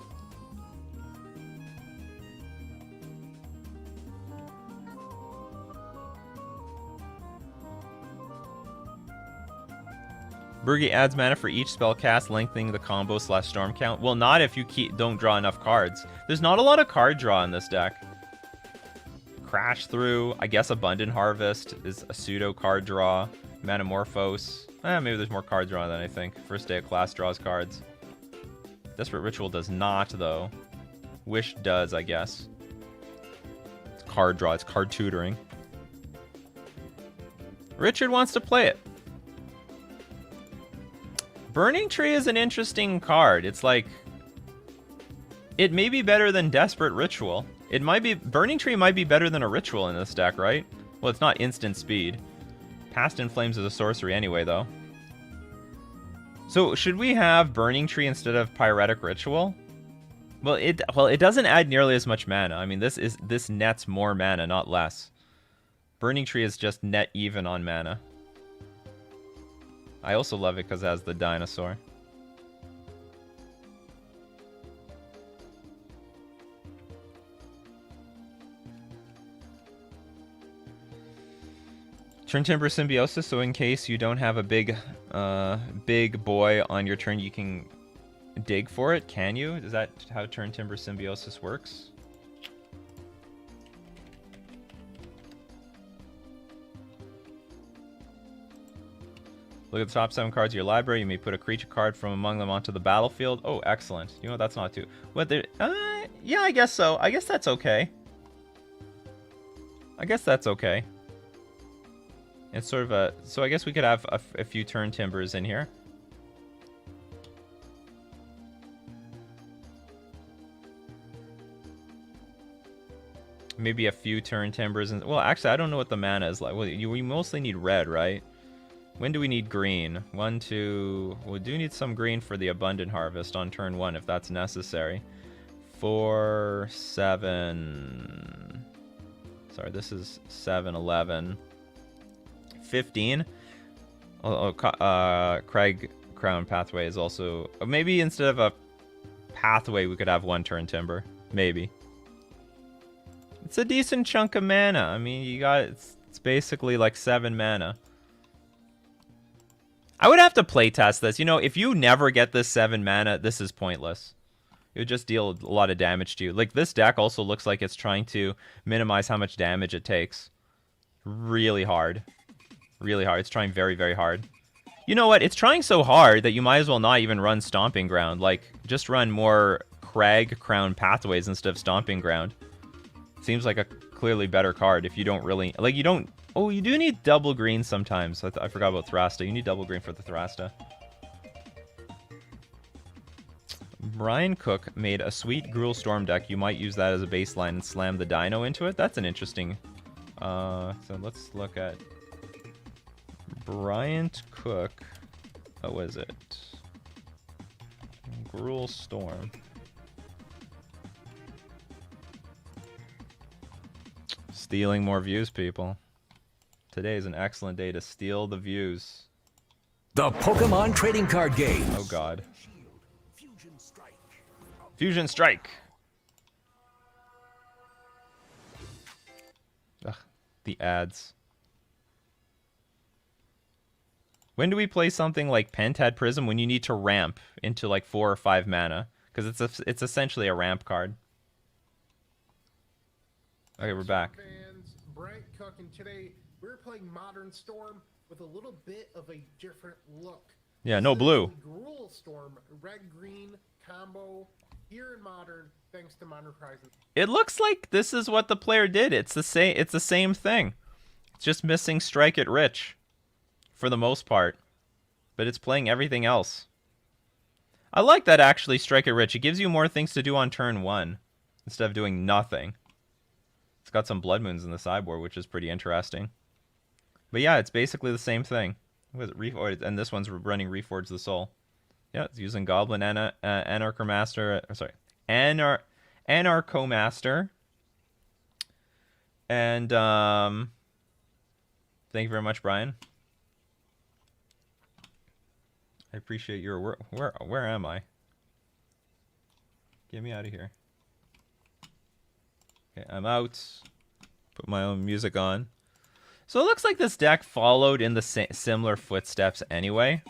Burgie adds mana for each spell cast, lengthening the combo / storm count. Well, not if you don't draw enough cards. There's not a lot of card draw in this deck. Crash Through, I guess Abundant Harvest is a pseudo card draw. Metamorphose, maybe there's more card draw than I think. First day of class draws cards. Desperate Ritual does not, though. Wish does, I guess. It's card draw, it's card tutoring. Richard wants to play it. Burning Tree is an interesting card. It's like, it may be better than Desperate Ritual. It might be, Burning Tree might be better than a Ritual in this deck, right? Well, it's not instant speed. Past in Flames is a sorcery anyway, though. So, should we have Burning Tree instead of Pyretic Ritual? Well, it doesn't add nearly as much mana. I mean, this nets more mana, not less. Burning Tree is just net even on mana. I also love it because it has the dinosaur. Turn Timber Symbiosis, so in case you don't have a big boy on your turn, you can dig for it, can you? Is that how Turn Timber Symbiosis works? Look at the top 7 cards of your library. You may put a creature card from among them onto the battlefield. Oh, excellent. You know, that's not too... What, there... yeah, I guess so. I guess that's okay. I guess that's okay. It's sort of a... So I guess we could have a few Turn Timbers in here. Maybe a few Turn Timbers. Well, actually, I don't know what the mana is like. Well, we mostly need red, right? When do we need green? 1, 2... We do need some green for the Abundant Harvest on turn 1 if that's necessary. 4, 7... Sorry, this is 7, 11... 15? Craig Crown Pathway is also... Maybe instead of a pathway, we could have 1 Turn Timber. Maybe. It's a decent chunk of mana. I mean, you got... It's basically like 7 mana. I would have to playtest this. You know, if you never get this 7 mana, this is pointless. It would just deal a lot of damage to you. Like, this deck also looks like it's trying to minimize how much damage it takes. Really hard. Really hard. It's trying very, very hard. You know what? It's trying so hard that you might as well not even run Stomping Ground. Like, just run more Crag Crown Pathways instead of Stomping Ground. Seems like a clearly better card if you don't really... Like, you don't... Oh, you do need double green sometimes. I forgot about Thrasta. You need double green for the Thrasta. Brian Cook made a sweet Gruul Storm deck. You might use that as a baseline and slam the Dino into it. That's an interesting... so let's look at... Bryant Cook... What was it? Gruul Storm. Stealing more views, people. Today is an excellent day to steal the views. The Pokemon trading card game. Oh god. Fusion Strike. Ugh, the ads. When do we play something like Pentad Prism when you need to ramp into like 4 or 5 mana? Because it's essentially a ramp card. Okay, we're back. Fans, Brian Cook, and today we're playing Modern Storm with a little bit of a different look. Yeah, no blue. Gruul Storm, red-green combo here in Modern, thanks to Modern Horizons. It looks like this is what the player did. It's the same thing. It's just missing Strike It Rich for the most part, but it's playing everything else. I like that actually, Strike It Rich. It gives you more things to do on turn 1 instead of doing nothing. It's got some Blood Moons in the sideboard, which is pretty interesting. But yeah, it's basically the same thing. What is it? And this one's running Reforge the Soul. Yeah, it's using Goblin Anarchomaster. Sorry, Anarchomaster. And thank you very much, Brian. I appreciate your work. Where am I? Get me out of here. Okay, I'm out. Put my own music on. So it looks like this deck followed in the similar footsteps anyway.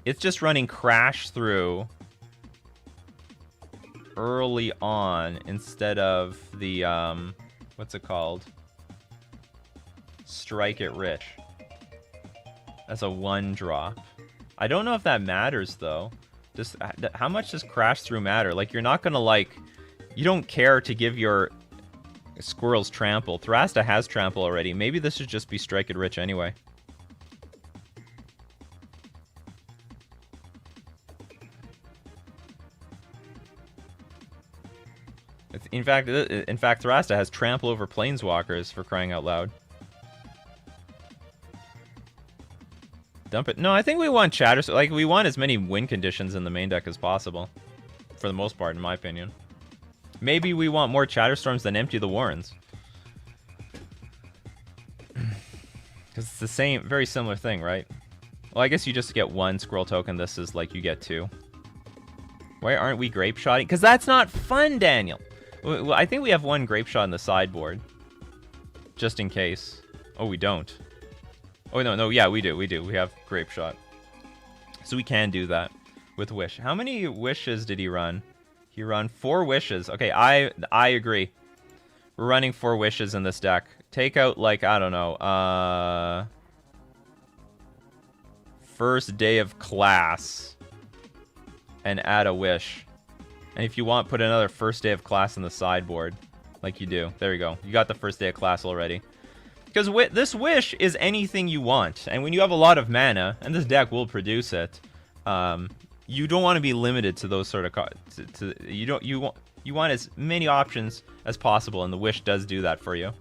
It's just running Crash Through early on instead of the, what's it called? Strike It Rich. As a 1-drop. I don't know if that matters, though. Just how much does Crash Through matter? Like, you're not gonna, like... You don't care to give your squirrels Trample. Thrasta has Trample already. Maybe this should just be Strike It Rich anyway. In fact, Thrasta has Trample over Planeswalkers, for crying out loud. Dump it. No, I think we want Chatter. Like, we want as many win conditions in the main deck as possible. For the most part, in my opinion. Maybe we want more Chatterstorms than Empty the Warrens. Because it's the same, very similar thing, right? Well, I guess you just get 1 Squirrel token. This is like you get 2. Why aren't we Grape Shotting? Because that's not fun, Daniel. Well, I think we have 1 Grape Shot in the sideboard. Just in case. Oh, we don't. Oh, no, yeah, we do. We have Grape Shot. So we can do that with Wish. How many wishes did he run? He run 4 wishes. Okay, I agree. We're running 4 wishes in this deck. Take out, like, I don't know, first day of class and add a wish. And if you want, put another first day of class in the sideboard like you do. There you go. You got the first day of class already. Because this wish is anything you want, and when you have a lot of mana, and this deck will produce it, you don't want to be limited to those sort of cards. You want as many options as possible, and the wish does do that for you.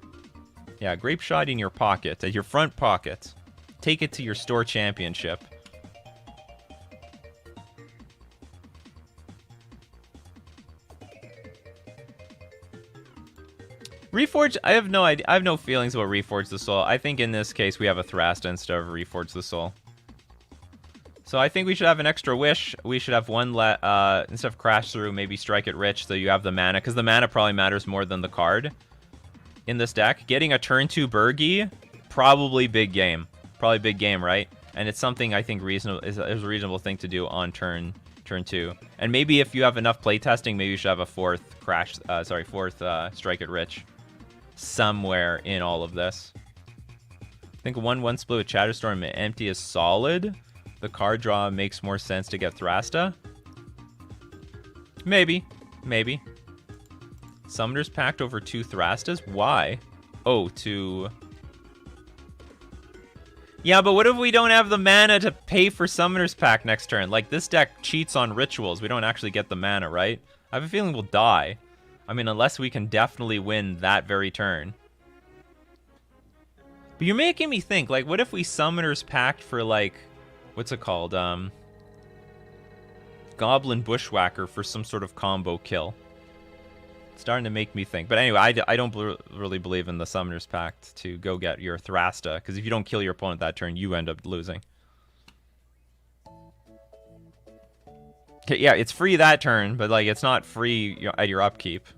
Yeah, Grape Shot in your pocket, at your front pocket. Take it to your store championship. Reforge, I have no idea. I have no feelings about Reforge the Soul. I think in this case we have a Thrasta instead of Reforge the Soul. So I think we should have an extra wish. We should have one instead of Crash Through, maybe Strike It Rich, so you have the mana, because the mana probably matters more than the card in this deck. Getting a turn 2 Burgie, probably big game. Probably big game, right? And it's something I think reasonable is a reasonable thing to do on turn 2. And maybe if you have enough playtesting, maybe you should have a fourth Strike It Rich somewhere in all of this. I think 1/1 split with Chatterstorm Empty is solid. The card draw makes more sense to get Thrasta. Maybe. Summoner's Pact over 2 Thrastas? Why? Oh, to... Yeah, but what if we don't have the mana to pay for Summoner's Pack next turn? Like, this deck cheats on rituals. We don't actually get the mana, right? I have a feeling we'll die. I mean, unless we can definitely win that very turn. But you're making me think, like, what if we Summoner's Pact for, like, what's it called? Goblin Bushwhacker for some sort of combo kill. It's starting to make me think. But anyway, I don't really believe in the Summoner's Pact to go get your Thrasta, because if you don't kill your opponent that turn, you end up losing. Okay, yeah, it's free that turn, but like it's not free at your upkeep.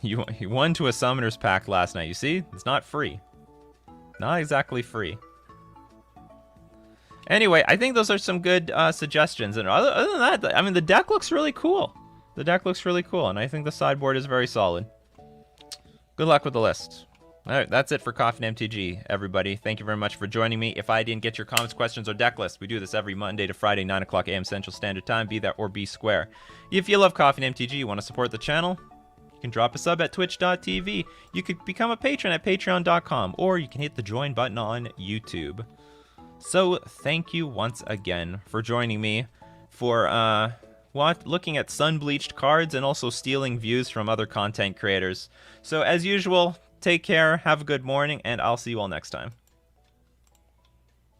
You won to a Summoner's Pact last night. You see? It's not free. Not exactly free. Anyway, I think those are some good suggestions. And other than that, I mean, the deck looks really cool. The deck looks really cool, and I think the sideboard is very solid. Good luck with the list. All right, that's it for Coffee and MTG, everybody. Thank you very much for joining me. If I didn't get your comments, questions, or deck list, we do this every Monday to Friday, 9 o'clock a.m. Central Standard Time. Be that or be square. If you love Coffee and MTG, you want to support the channel, you can drop a sub at twitch.tv. You could become a patron at patreon.com, or you can hit the join button on YouTube. So thank you once again for joining me for looking at Sunbleached cards and also stealing views from other content creators. So as usual, take care, have a good morning, and I'll see you all next time.